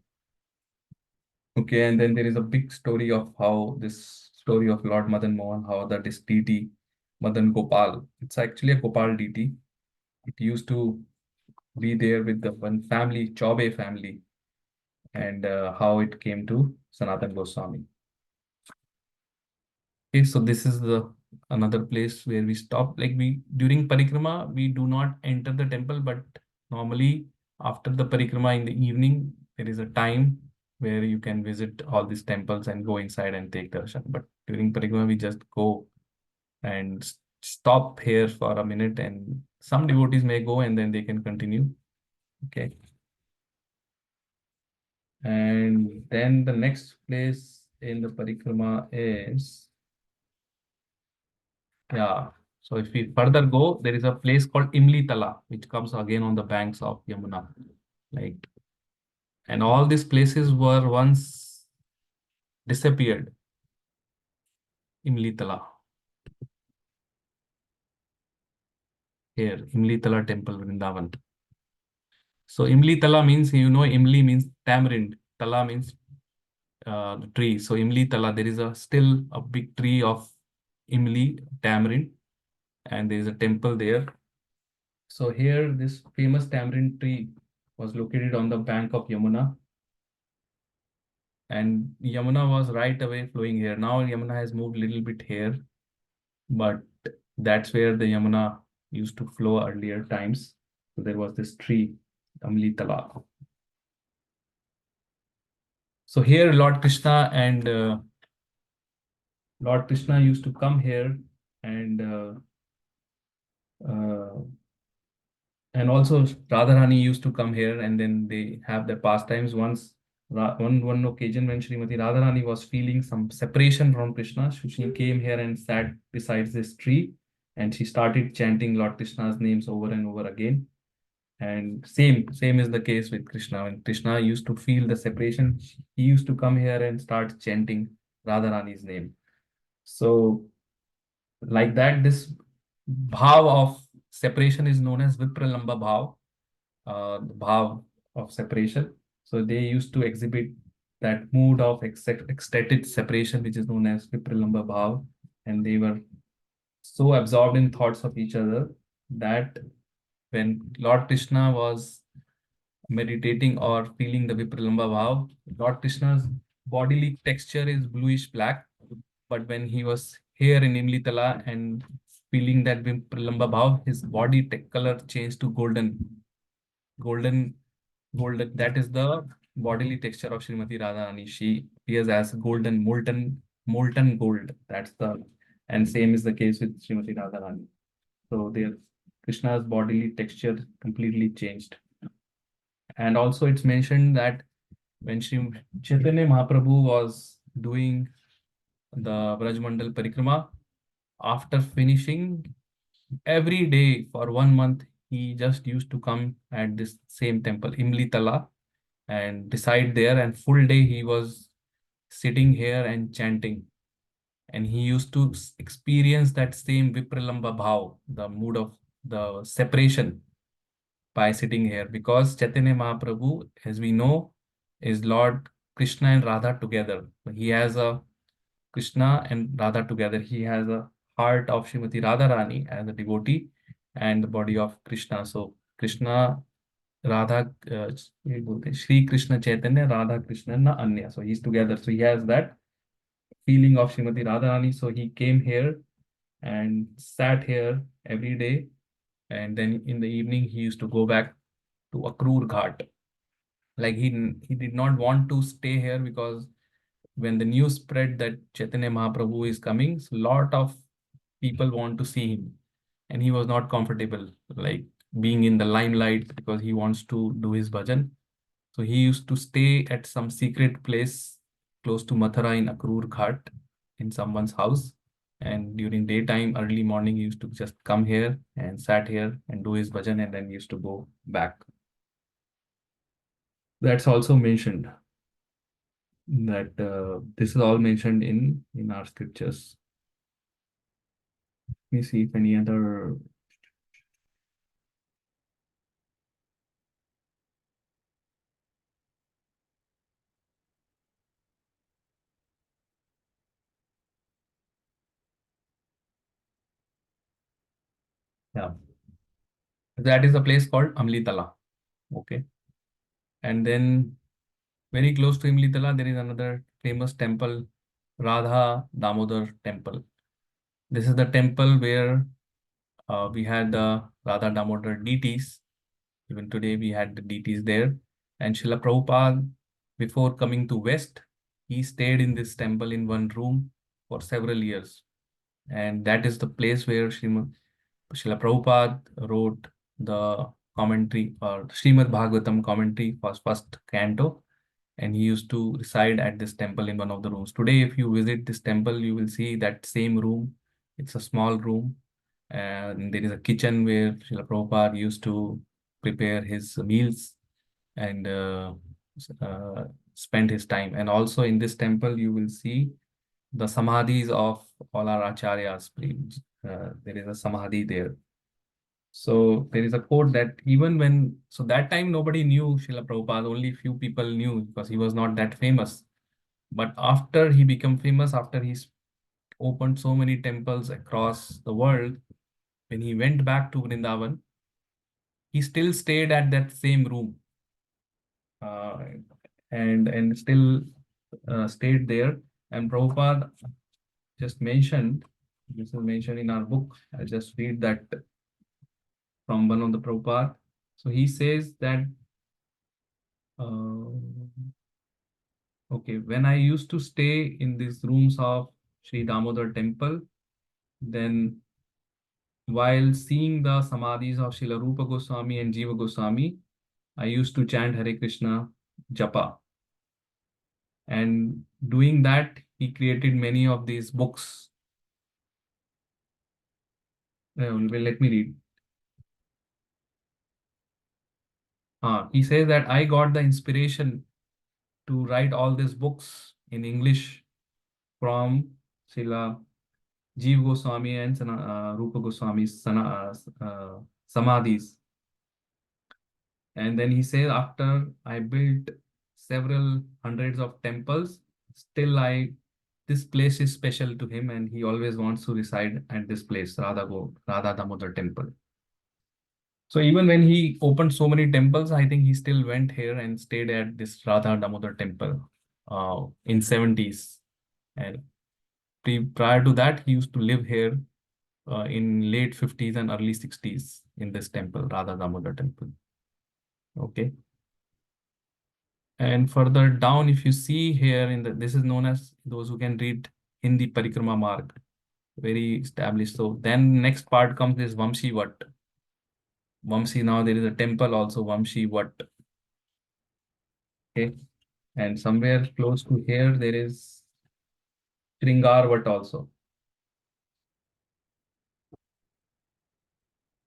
Okay, and then there is a big story of how this story of Lord Madan Mohan, how that is deity Madan Gopal. It's actually a Gopal deity. It used to be there with the one family, Chaube family, and how it came to Sanatan Goswami. Okay, so this is the another place where we stop. Like we during Parikrama, we do not enter the temple, but normally after the Parikrama in the evening, there is a time where you can visit all these temples and go inside and take darshan. But during Parikrama, we just go and stop here for a minute, and some devotees may go and then they can continue. Okay. And then the next place in the Parikrama is, yeah. So if we further go, there is a place called Imli Tala, which comes again on the banks of Yamuna. Like, and all these places were once disappeared. Imli Tala. Here, Imli Tala temple, Vrindavan. So Imli Tala means, you know, Imli means tamarind. Tala means the tree. So Imli Tala, there is still a big tree of Imli, tamarind, and there is a temple there. So here, this famous tamarind tree was located on the bank of Yamuna. And Yamuna was right away flowing here. Now Yamuna has moved a little bit here, but that's where the Yamuna used to flow earlier times. So there was this tree, Amli Talab. So here Lord Krishna and Lord Krishna used to come here and also Radharani used to come here, and then they have their pastimes. Once one occasion when Srimati Radharani was feeling some separation from Krishna, she came here and sat beside this tree, and she started chanting Lord Krishna's names over and over again. And same is the case with Krishna. When Krishna used to feel the separation, he used to come here and start chanting Radharani's name. So like that, this bhav of separation is known as Vipralamba bhav, the bhav of separation. So they used to exhibit that mood of ecstatic separation, which is known as Vipralamba bhav, and they were so absorbed in thoughts of each other that when Lord Krishna was meditating or feeling the Vipralamba bhav, Lord Krishna's bodily texture is bluish black, but when he was here in Imlitala and feeling that Vipralamba bhav, his body color changed to golden. That is the bodily texture of Srimati Radharani. She appears as golden, molten gold. And same is the case with Srimati Radharani. So there, Krishna's bodily texture completely changed. And also it's mentioned that when Sri Chaitanya Mahaprabhu was doing the Brajmandal Parikrama. After finishing, every day for 1 month, he just used to come at this same temple, Imlitala, and reside there. And full day he was sitting here and chanting. And he used to experience that same Vipralamba Bhav, the mood of the separation, by sitting here. Because Chaitanya Mahaprabhu, as we know, is Lord Krishna and Radha together. He has a Krishna and Radha together. He has a heart of Srimati Radharani as a devotee and the body of Krishna. So Krishna, Radha, Shri Krishna Chaitanya, Radha Krishna na Anya. So he's together. So he has that feeling of Srimati Radharani. So he came here and sat here every day. And then in the evening, he used to go back to Akrur Ghat. Like he did not want to stay here because when the news spread that Chaitanya Mahaprabhu is coming, so lot of people want to see him. And he was not comfortable, like being in the limelight because he wants to do his bhajan. So he used to stay at some secret place close to Mathura in Akrur Ghat in someone's house. And during daytime, early morning, he used to just come here and sat here and do his bhajan and then used to go back. That's also mentioned that this is all mentioned in our scriptures. Let me see if any other. Yeah, that is a place called Amlitala. Okay, and then very close to Amlitala, there is another famous temple, Radha Damodar Temple. This is the temple where we had the Radha Damodar deities. Even today we had the deities there. And Srila Prabhupada, before coming to West, he stayed in this temple in one room for several years. And that is the place where Srila Prabhupada wrote the commentary or Srimad Bhagavatam commentary for first canto. And he used to reside at this temple in one of the rooms. Today, if you visit this temple, you will see that same room. It's a small room. And there is a kitchen where Srila Prabhupada used to prepare his meals and uh, spend his time. And also in this temple, you will see the samadhis of all our acharyas. There is a samadhi there. So there is a quote that even when, so that time nobody knew Srila Prabhupada, only few people knew because he was not that famous. But after he became famous, after he opened so many temples across the world, when he went back to Vrindavan, he still stayed at that same room uh, and still stayed there. And Prabhupada just mentioned, this is mentioned in our book. I'll just read that from one of the Prabhupada. So he says that, okay, when I used to stay in these rooms of Sri Damodar temple, then while seeing the samadhis of Srila Rupa Goswami and Jiva Goswami, I used to chant Hare Krishna Japa. And doing that, he created many of these books. Well, let me read. He says that I got the inspiration to write all these books in English from Srila Jiva Goswami and Rupa Goswami's samadhis. And then he says, after I built several hundreds of temples, still this place is special to him and he always wants to reside at this place, Radha Damodar temple. So even when he opened so many temples, I think he still went here and stayed at this Radha Damodar temple in 70s. And prior to that, he used to live here in late 50s and early 60s in this temple, Radha Damodar temple. Okay. And further down, if you see here this is known as, those who can read Hindi, Parikrama Marg, very established. So then next part comes this Vamshi Vat. Vamshi, now there is a temple also, Vamshi Vat. Okay. And somewhere close to here, there is Shringarvat also.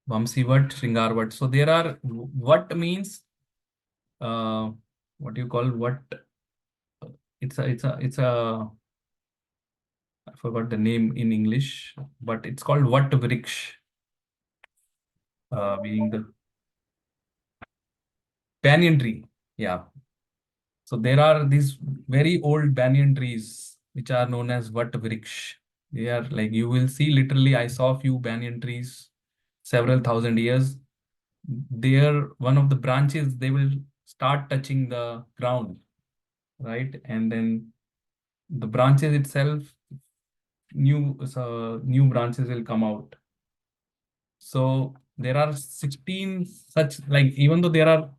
Vamsivat, Shringarvat. So there are, what means, what do you call what? It's a, I forgot the name in English, but it's called Vat Vriksh, being the banyan tree. Yeah. So there are these very old banyan trees which are known as Vat Vriksh. They are like, you will see, literally, I saw a few banyan trees several thousand years. There, one of the branches, they will start touching the ground, right? And then the branches itself, new branches will come out. So there are 16 such, like, even though there are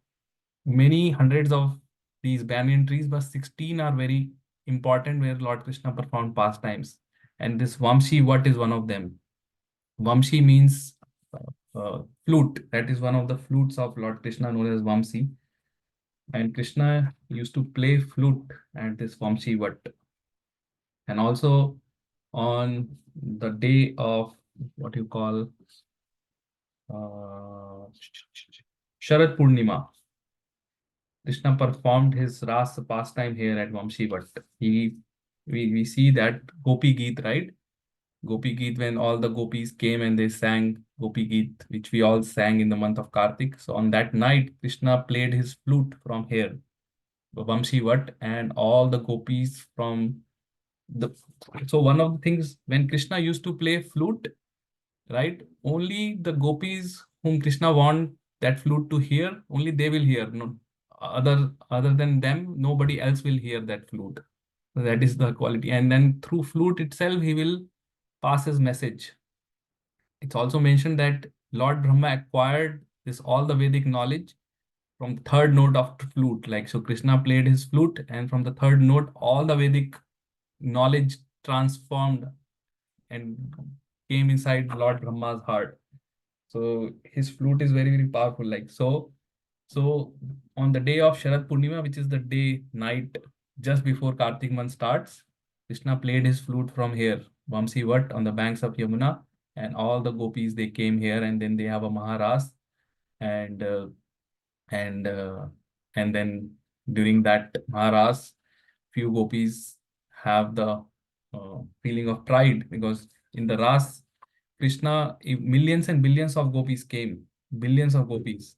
many hundreds of these banyan trees, but 16 are very important where Lord Krishna performed pastimes. And this Vamshi Vat is one of them. Vamshi means flute. That is one of the flutes of Lord Krishna known as Vamsi. And Krishna used to play flute at this Vamshi Vat. And also on the day of what you call Sharad Purnima, Krishna performed his Ras pastime here at Vamshi Vat. We see that Gopi Geet, right? Gopi Geet, when all the gopis came and they sang Gopi Geet, which we all sang in the month of Kartik. So on that night, Krishna played his flute from here, Vamshi Vat, and all the gopis from the. So one of the things, when Krishna used to play flute, right? Only the gopis whom Krishna want that flute to hear, only they will hear. No, other than them, nobody else will hear that flute. So that is the quality. And then through flute itself, he will pass his message. It's also mentioned that Lord Brahma acquired this all the Vedic knowledge from third note of flute. Like, so Krishna played his flute, and from the third note, all the Vedic knowledge transformed and came inside Lord Brahma's heart. So his flute is very, very powerful. Like, so on the day of Sharad Purnima, which is the day night just before Kartik month starts, Krishna played his flute from here, Vamsi Vat, on the banks of Yamuna, and all the gopis, they came here, and then they have a Maharas, and and uh, and then during that Maharas, few gopis have the feeling of pride, because in the Ras, Krishna, millions and billions of gopis came, billions of gopis.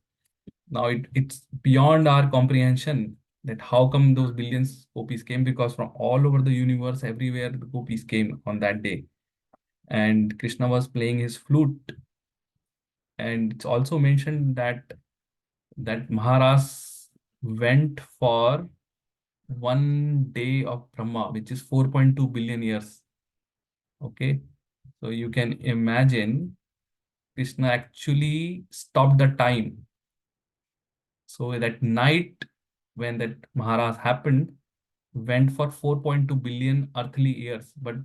Now it's beyond our comprehension that how come those billions gopis came, because from all over the universe, everywhere the gopis came on that day. And Krishna was playing his flute. And it's also mentioned that Maharas went for 1 day of Brahma, which is 4.2 billion years. Okay. So you can imagine Krishna actually stopped the time. So that night when that Maharas happened, went for 4.2 billion earthly years, but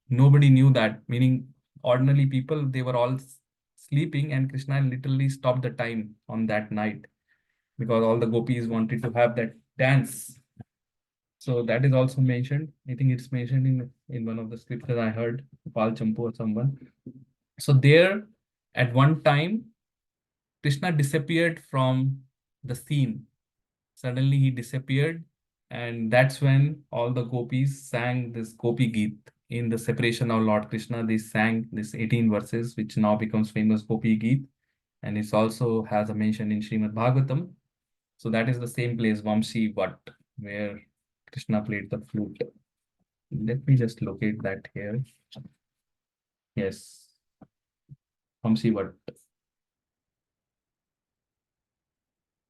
nobody knew that, meaning ordinary people, they were all sleeping, and Krishna literally stopped the time on that night because all the gopis wanted to have that dance. So that is also mentioned. I think it's mentioned in one of the scriptures I heard, Pal Champu or someone. So there, at one time, Krishna disappeared from the scene. Suddenly he disappeared, and that's when all the gopis sang this Gopi Geet. In the separation of Lord Krishna, they sang this 18 verses, which now becomes famous Gopi Geet, and it also has a mention in Srimad Bhagavatam. So that is the same place, Vamshi Vat, where Krishna played the flute. Let me just locate that here. Yes, Vamshi Vat.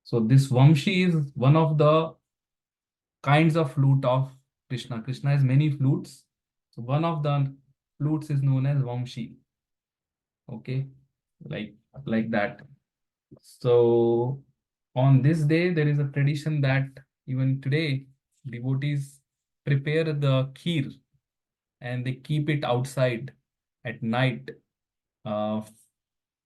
So this Vamshi is one of the kinds of flute of Krishna. Krishna has many flutes. So one of the flutes is known as Vamshi. Okay, like that. So on this day, there is a tradition that even today, devotees prepare the kheer and they keep it outside at night, uh,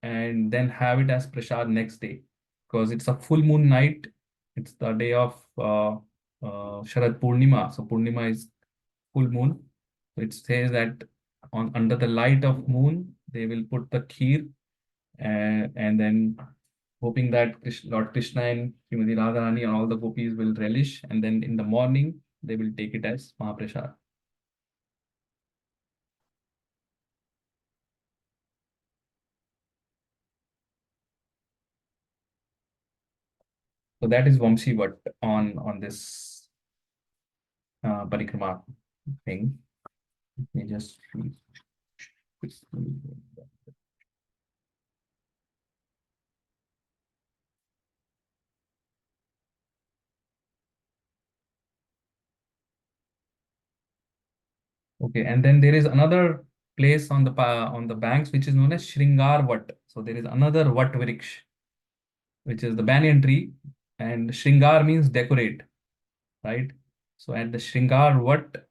and then have it as prasad next day, because it's a full moon night. It's the day of Sharad Purnima. So Purnima is full moon. It says that under the light of moon, they will put the kheer, and then hoping that Lord Krishna and Srimati Radharani and all the gopis will relish, and then in the morning they will take it as Mahaprasad. So that is Vamsi Bhatt on this Parikrama thing. Let me just okay, and then there is another place on the banks which is known as Shringar Vat. So there is another Vat Vriksh, which is the banyan tree, and Shringar means decorate, right? So at the Shringar Vat,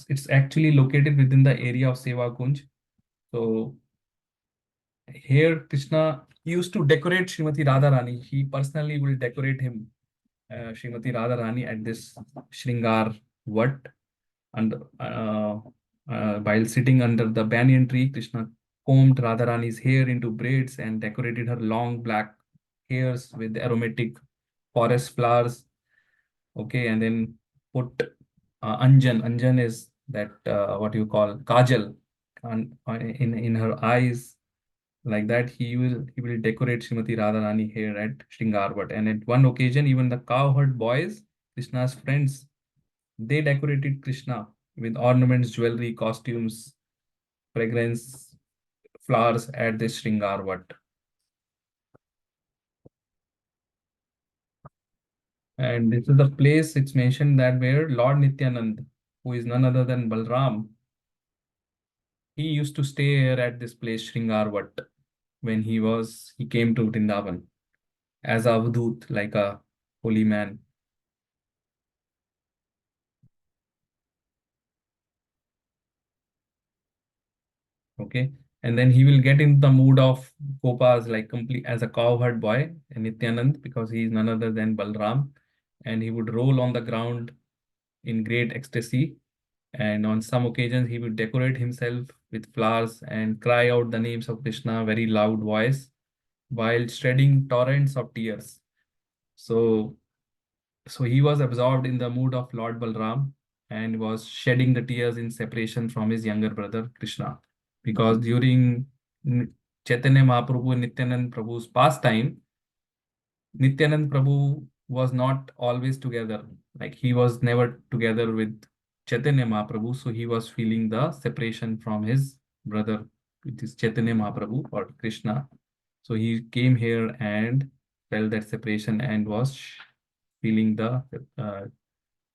it's actually located within the area of Seva Kunj. So here Krishna used to decorate Srimati Radharani. He personally will decorate him, Srimati Radharani, at this Shringar Vat. And while sitting under the banyan tree, Krishna combed Radharani's hair into braids and decorated her long black hairs with aromatic forest flowers. Okay, and then put Anjan. Anjan is that what you call kajal in her eyes. Like that, he will decorate Srimati Radharani here at Shringarvat. And at one occasion, even the cowherd boys, Krishna's friends, they decorated Krishna with ornaments, jewelry, costumes, fragrance, flowers at this Shringarvat. And this is the place it's mentioned that where Lord Nityanand, who is none other than Balram, he used to stay here at this place Shringarvat when he came to Vrindavan as a avadut, like a holy man. Okay, and then he will get into the mood of Gopas, like complete as a cowherd boy, Nityanand, because he is none other than Balram, and he would roll on the ground in great ecstasy. And on some occasions, he would decorate himself with flowers and cry out the names of Krishna, very loud voice, while shedding torrents of tears. So he was absorbed in the mood of Lord Balram and was shedding the tears in separation from his younger brother Krishna. Because during Chaitanya Mahaprabhu and Nityanand Prabhu's pastime, Nityanand Prabhu was not always together. Like he was never together with Chaitanya Mahaprabhu, so he was feeling the separation from his brother, which is Chaitanya Mahaprabhu or Krishna. So he came here and felt that separation and was feeling the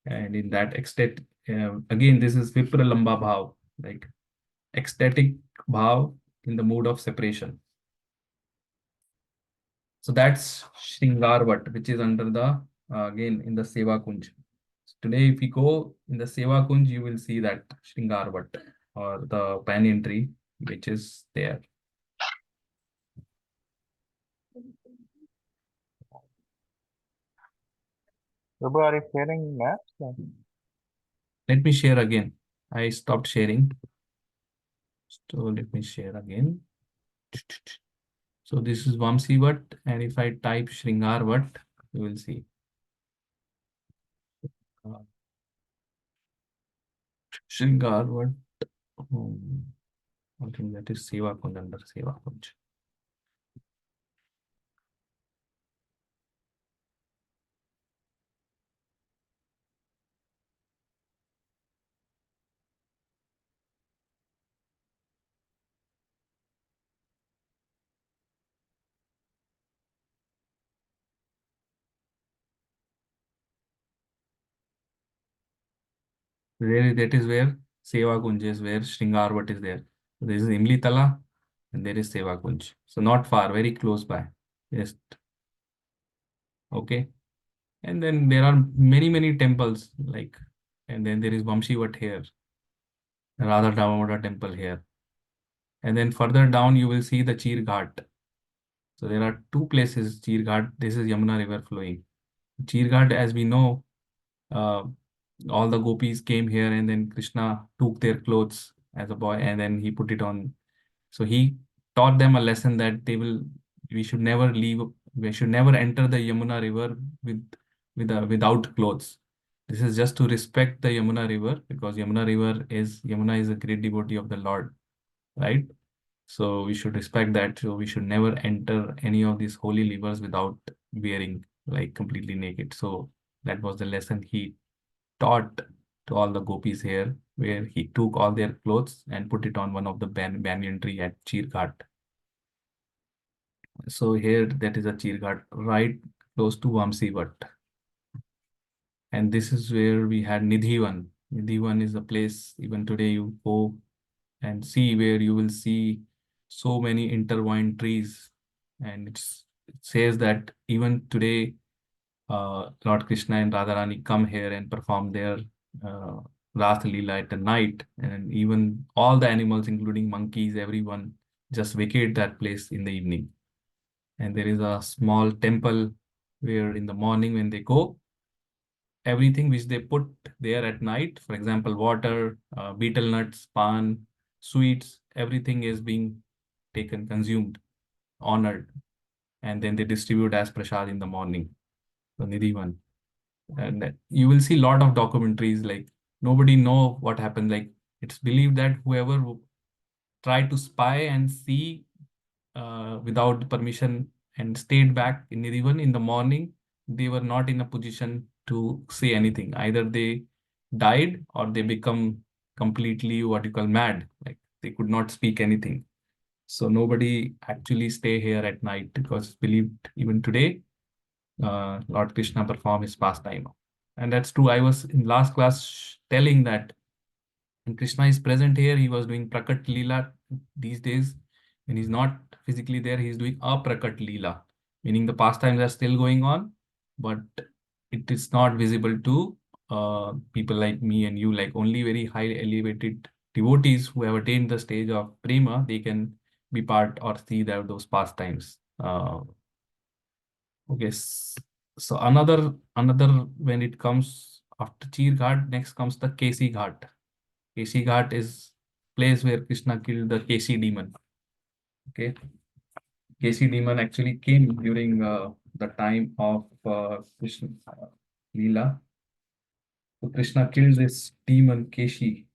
and in that ecstatic again this is Vipra Lamba Bhav, like ecstatic bhav in the mood of separation. So that's Shringarvat, which is under the again in the Seva Kunj. So today, if you go in the Seva Kunj, you will see that Shringarvat or the banyan tree, which is there. Prabhu, are you sharing maps? Let me share again. I stopped sharing. So let me share again. So this is Vamsivat, and if I type Shringarvat, you will see. Shringarvat. I think that is Seva Kunj under Seva Kunj. Really, that is where Seva Kunj is, where Shringarvat is there. So this is Imli Tala, and there is Seva Kunj. So not far, very close by. Just okay. And then there are many temples, like, and then there is Vamsivat here, Radha Damodar temple here. And then further down, you will see the Chir Ghat. So there are two places, Chir Ghat. This is Yamuna river flowing. Chir Ghat, as we know, all the gopis came here, and then Krishna took their clothes as a boy and then he put it on. So he taught them a lesson that we should never we should never enter the Yamuna river without clothes. This is just to respect the Yamuna river, because Yamuna is a great devotee of the Lord, right? So we should respect that. So we should never enter any of these holy rivers without wearing, like, completely naked. So that was the lesson he taught to all the gopis here, where he took all their clothes and put it on one of the banyan tree at Chirghat. So here, that is a Chirghat right close to Vamsivat. And this is where we had Nidhivan. Nidhivan is a place, even today you go and see, where you will see so many intertwined trees. And it says that even today, Lord Krishna and Radharani come here and perform their uh, Ras Leela at the night. And even all the animals, including monkeys, everyone just vacate that place in the evening. And there is a small temple where in the morning when they go, everything which they put there at night, for example, water, betel nuts, pan, sweets, everything is being taken, consumed, honored, and then they distribute as prasad in the morning. So Nidhivan. And you will see a lot of documentaries, like nobody know what happened. Like, it's believed that whoever tried to spy and see without permission and stayed back in Nidhivan in the morning, they were not in a position to say anything. Either they died or they become completely, what you call, mad. Like, they could not speak anything. So nobody actually stay here at night, because it's believed even today, Lord Krishna perform his pastime. And that's true. I was in last class telling that when Krishna is present here, he was doing Prakat Leela these days. When he's not physically there, he's doing Aprakat Leela, meaning the pastimes are still going on, but it is not visible to people like me and you. Like, only very high elevated devotees who have attained the stage of prema, they can be part or see those pastimes. Okay, so another when it comes after Chir Ghat, next comes the Kesi Ghat. Kesi Ghat is place where Krishna killed the Kesi demon. Okay, Kesi demon actually came during the time of Krishna Leela. So Krishna killed this demon Kesi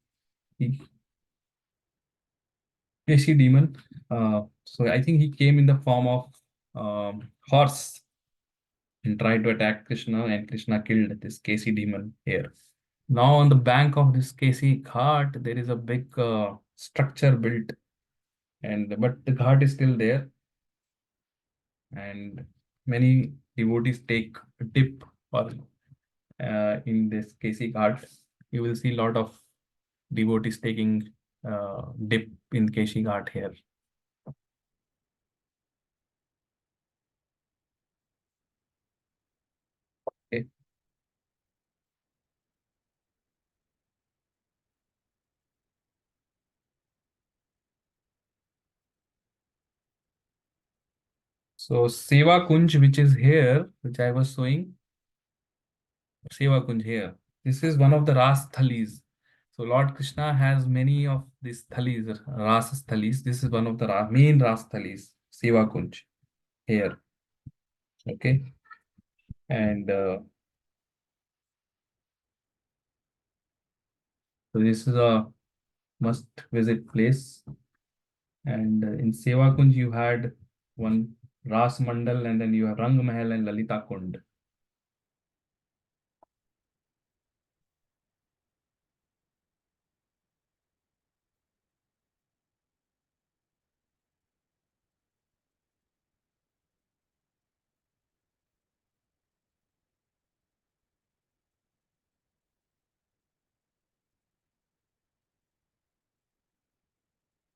demon. So I think he came in the form of horse and tried to attack Krishna, and Krishna killed this Kesi demon here. Now on the bank of this Kesi Ghat, there is a big structure built, but the ghat is still there, and many devotees take a dip or in this Kesi Ghat. You will see a lot of devotees taking dip in Kesi Ghat here. Okay. So Seva Kunj, which is here, which I was showing, Seva Kunj here. This is one of the Ras Thalis. So Lord Krishna has many of these thalis, Ras Thalis. This is one of the main Ras Thalis, Seva Kunj here. Okay. And so this is a must visit place. And in Seva Kunj, you had one Ras Mandal, and then you have Rang Mahal and Lalita Kund.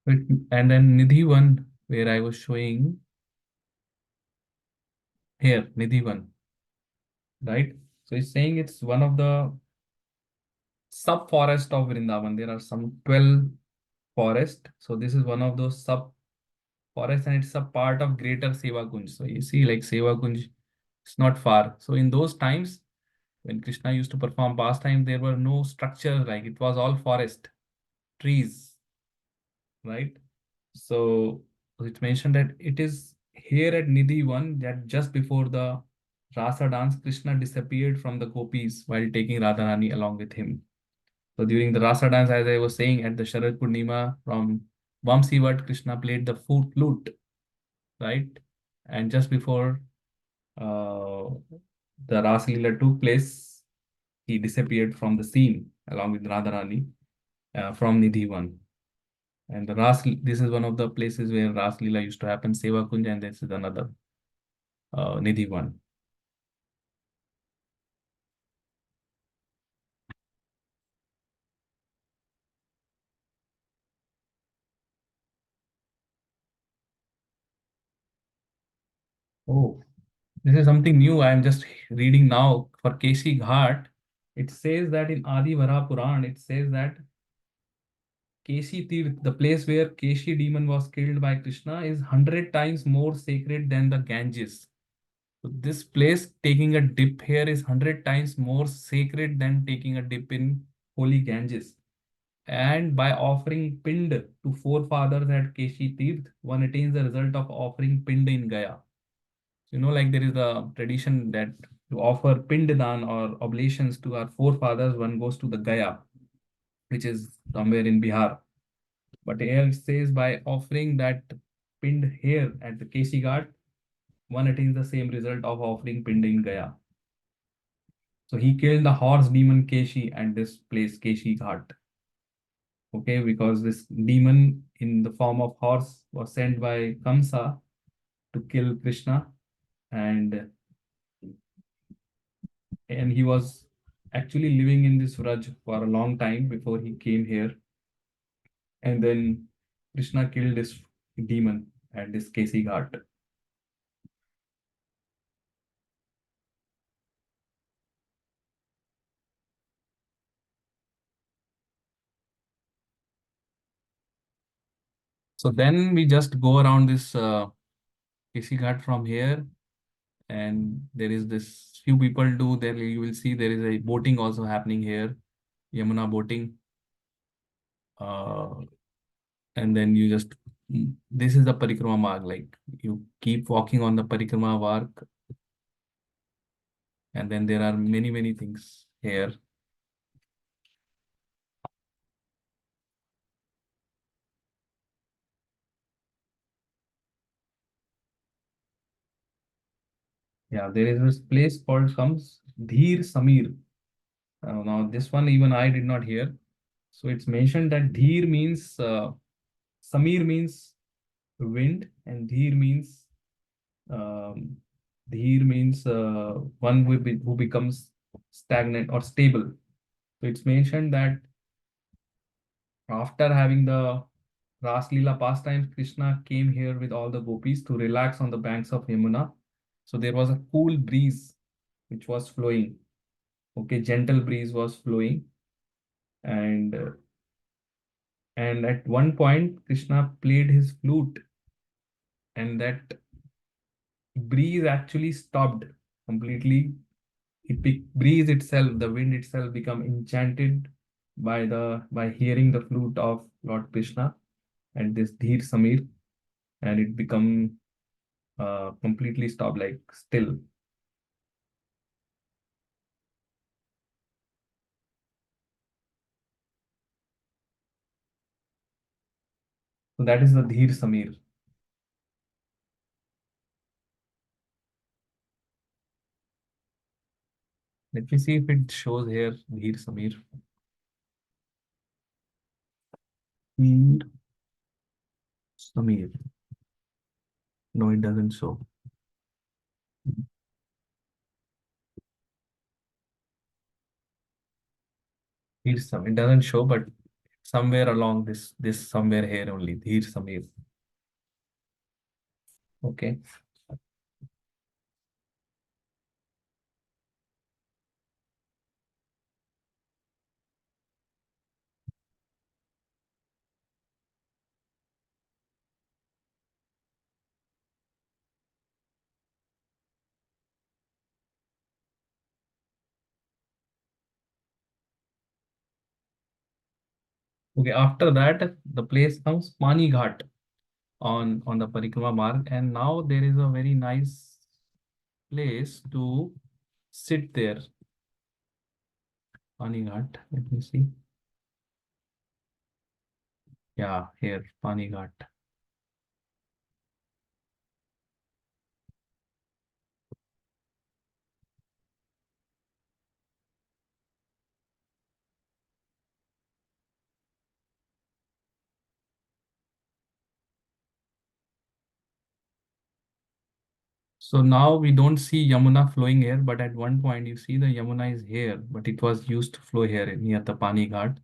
And then Nidhivan, where I was showing here, Nidhivan, right? So it's saying it's one of the sub-forest of Vrindavan. There are some 12 forests. So this is one of those sub-forests, and it's a part of greater Seva Kunj. So you see, like, Seva Kunj, it's not far. So in those times, When Krishna used to perform pastime, there were no structures, like it was all forest, trees, right? So it's mentioned that it is here at Nidhi 1 that just before the Rasa dance, Krishna disappeared from the gopis while taking Radharani along with him. So during the Rasa dance, as I was saying, at the Sharad Purnima from Vamsivat, Krishna played the flute, right? And just before uh, the Ras Leela took place, he disappeared from the scene along with Radharani from Nidhi 1. And this is one of the places where Ras Leela used to happen, Seva Kunj, and this is another Nidhi 1. Oh, this is something new. I am just reading now for Keshi Ghat. It says that in Adi Vara Puran, it says that Keshi Tirth, the place where Keshi demon was killed by Krishna, is 100 times more sacred than the Ganges. So this place, taking a dip here, is 100 times more sacred than taking a dip in holy Ganges. And by offering pind to forefathers at Keshi Tirth, one attains the result of offering pind in Gaya. So, like there is a tradition that to offer pindadan or oblations to our forefathers, one goes to the Gaya, which is somewhere in Bihar. But here it says by offering that pind here at the Keshi Ghat, one attains the same result of offering pind in Gaya. So he killed the horse demon Keshi at this place, Keshi Ghat. Okay, because this demon in the form of horse was sent by Kamsa to kill Krishna, and he was actually living in this Vraj for a long time before he came here. And then Krishna killed this demon at this Kesi Ghat. So then we just go around this Kesi Ghat from here, and there is this few people do there. You will see there is a boating also happening here, Yamuna boating. And then you just this is the Parikrama mark, like you keep walking on the Parikrama mark, and then there are many things here. Yeah, there is this place called comes Dheer Samir. Now this one even I did not hear. So it's mentioned that Dheer means Samir means wind, and Dheer means um, one who becomes stagnant or stable. So it's mentioned that after having the Ras Leela pastimes, Krishna came here with all the gopis to relax on the banks of Yamuna. So there was a cool breeze which was flowing. Okay, gentle breeze was flowing, and at one point Krishna played his flute, and that breeze actually stopped completely. Breeze itself, the wind itself, become enchanted by hearing the flute of Lord Krishna and this Dheer Samir, and it become completely stopped, like still. So that is the Dheer Samir. Let me see if it shows here Dheer Samir. Dheer Samir. No, it doesn't show. Dheer Samir. It doesn't show, but somewhere along this somewhere here only. Dheer Samir. Okay. Okay, after that, the place comes Pani Ghat on the Parikrama mark, and now there is a very nice place to sit there. Pani Ghat, let me see. Yeah, here, Pani Ghat. So now we don't see Yamuna flowing here, but at one point you see the Yamuna is here, but it was used to flow here near the Pani Ghat.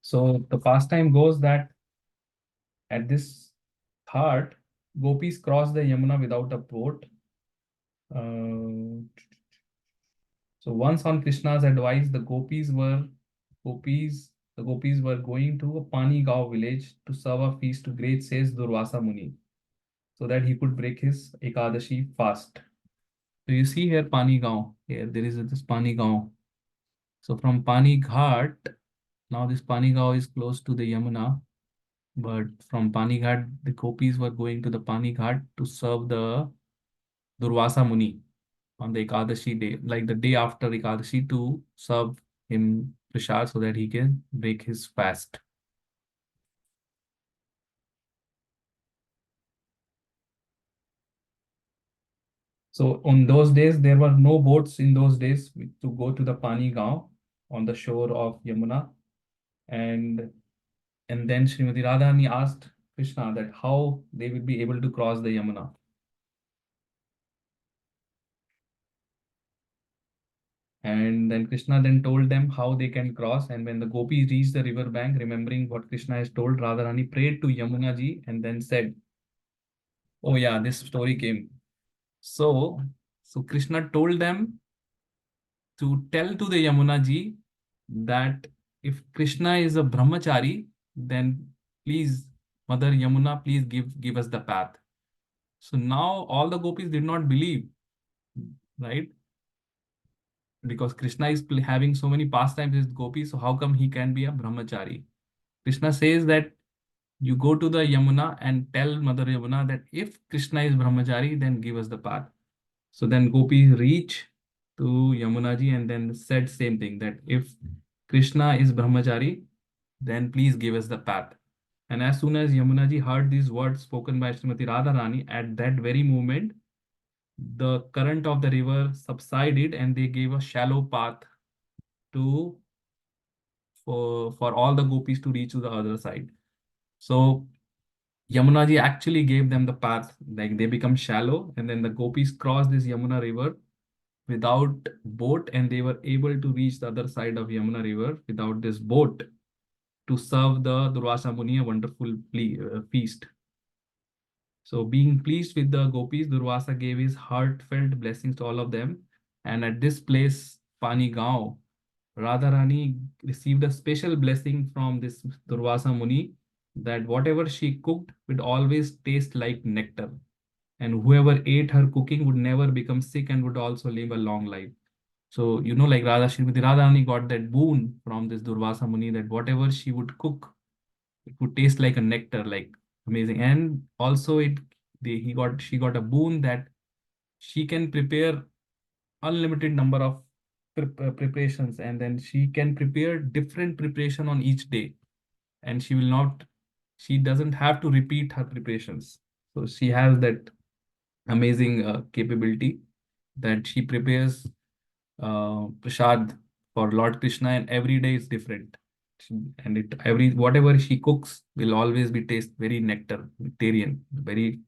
So the pastime goes that at this ghat, gopis cross the Yamuna without a boat. So once on Krishna's advice, the gopis were going to a Pani Gaon village to serve a feast to great sage Durvasa Muni, so that he could break his Ekadashi fast. So you see here Pani Gaon. Here there is this Pani Gaon. So from Pani Ghat, now this Pani Gaon is close to the Yamuna, but from Pani Ghat, the gopis were going to the Pani Ghat to serve the Durvasa Muni on the Ekadashi day, like the day after Ekadashi, to serve him prasad so that he can break his fast. So on those days, there were no boats in those days to go to the Pani Gaon on the shore of Yamuna. And then Srimati Radharani asked Krishna that how they will be able to cross the Yamuna. And then Krishna then told them how they can cross. And when the gopis reached the river bank, remembering what Krishna has told, Radharani prayed to Yamuna ji and then said, oh yeah, this story came. So Krishna told them to tell to the Yamuna ji that if Krishna is a brahmachari, then please, Mother Yamuna, please give us the path. So now all the gopis did not believe, right? Because Krishna is having so many pastimes with gopis, so how come he can be a brahmachari? Krishna says that you go to the Yamuna and tell Mother Yamuna that if Krishna is brahmachari, then give us the path. So then gopis reach to Yamuna ji and then said same thing, that if Krishna is brahmachari, then please give us the path. And as soon as Yamuna ji heard these words spoken by Srimati Radharani, at that very moment, the current of the river subsided and they gave a shallow path to for all the gopis to reach to the other side. So Yamuna ji actually gave them the path, like they become shallow, and then the gopis cross this Yamuna river without boat, and they were able to reach the other side of Yamuna river without this boat to serve the Durvasa Muni a wonderful feast. So being pleased with the gopis, Durvasa gave his heartfelt blessings to all of them. And at this place, Pani Gaon, Radharani received a special blessing from this Durvasa Muni that whatever she cooked would always taste like nectar. And whoever ate her cooking would never become sick and would also live a long life. So, like Srimati Radharani got that boon from this Durvasa Muni that whatever she would cook, it would taste like a nectar, like amazing. And also she got a boon that she can prepare unlimited number of preparations, and then she can prepare different preparation on each day, and she doesn't have to repeat her preparations. So she has that amazing capability that she prepares prasad for Lord Krishna, and every day is different. And whatever she cooks will always be very nectarian, very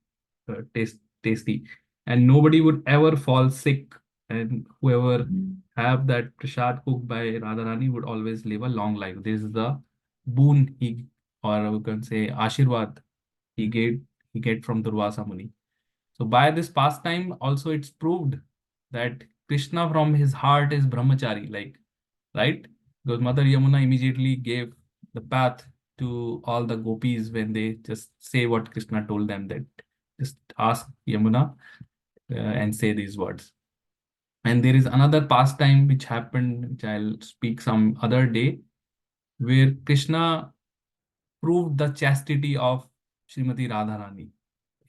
tasty, and nobody would ever fall sick. And whoever have that prasad cooked by Radharani would always live a long life. This is the boon or we can say Ashirwad he get from Durvasa Muni. So by this pastime, also it's proved that Krishna from his heart is brahmachari, like, right? Because Mother Yamuna immediately gave the path to all the gopis when they just say what Krishna told them, that just ask Yamuna and say these words. And there is another pastime which happened, which I'll speak some other day, where Krishna proved the chastity of Srimati Radharani.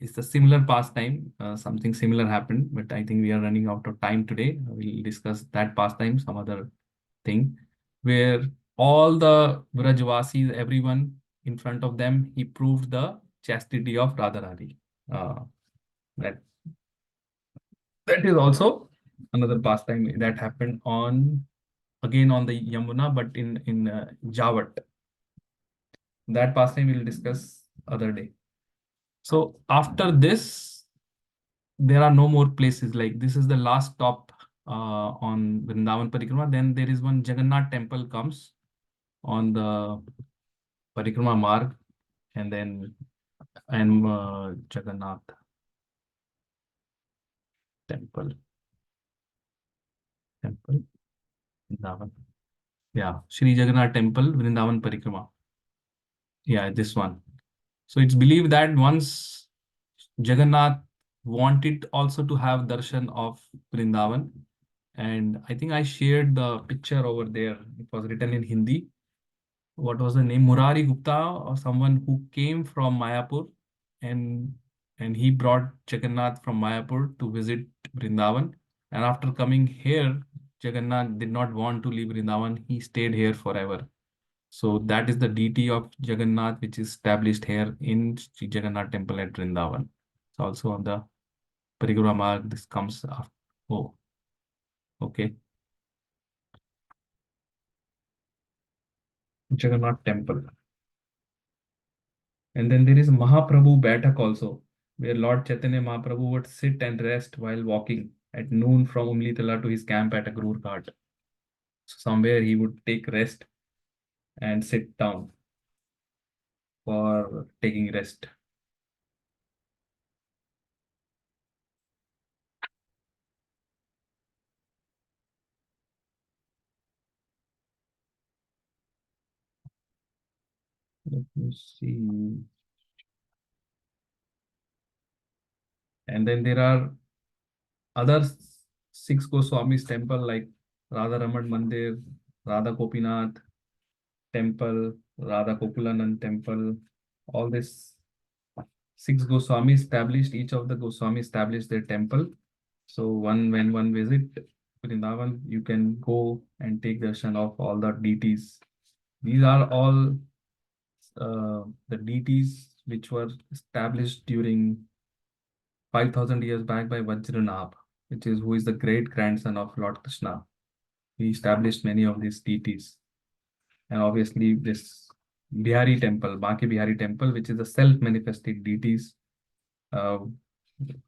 It's a similar pastime. Something similar happened, but I think we are running out of time today. We'll discuss that pastime some other thing, where all the Vrajvasis, everyone in front of them, he proved the chastity of Radharani. That that is also another pastime that happened again on the Yamuna, but in Jawat. That pastime we'll discuss other day. So after this, there are no more places. Like this is the last stop on Vrindavan Parikrama. Then there is one Jagannath temple comes on the Parikrama Marg, and then Jagannath temple, Vrindavan. Yeah, Shri Jagannath temple, Vrindavan Parikrama. Yeah, this one. So it's believed that once Jagannath wanted also to have darshan of Vrindavan, and I think I shared the picture over there. It was written in Hindi. What was the name? Murari Gupta or someone who came from Mayapur, and he brought Jagannath from Mayapur to visit Vrindavan. And after coming here, Jagannath did not want to leave Vrindavan. He stayed here forever. So that is the deity of Jagannath, which is established here in Sri Jagannath temple at Vrindavan. It's also on the Parikrama Marg. This comes after. Oh, okay. Jagannath temple. And then there is Mahaprabhu Baitak also, where Lord Chaitanya Mahaprabhu would sit and rest while walking at noon from Umlitala to his camp at Agrur Ghat. So somewhere he would take rest and sit down for taking rest. Let me see. And then there are other 6 Goswamis temple like Radha Raman Mandir, Radha Gopinath temple, Radha Kokulanand temple. All these 6 Goswamis established, each of the Goswami established their temple. So when one visit Vrindavan, you can go and take darshan of all the deities. These are all the deities which were established during 5,000 years back by Vajranabh, who is the great grandson of Lord Krishna. He established many of these deities. And obviously this Bihari temple, Baki Bihari temple, which is the self-manifested deities. And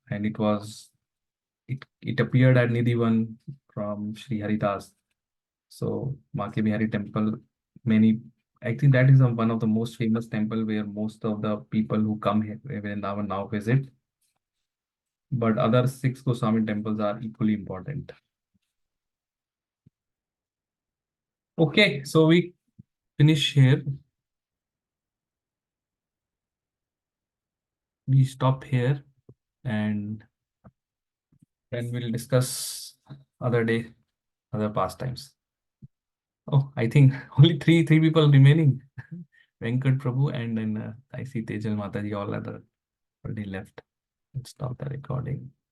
it appeared at Nidhivan from Sri Haridas. So Baki Bihari temple, I think that is one of the most famous temple where most of the people who come here Vrindavan now visit. But other 6 Goswami temples are equally important. Okay, so we finish here. We stop here and then we'll discuss other day, other pastimes. Oh, I think only three people remaining. Venkat Prabhu and then I see Tejal Mataji, all other already left. Let's stop the recording.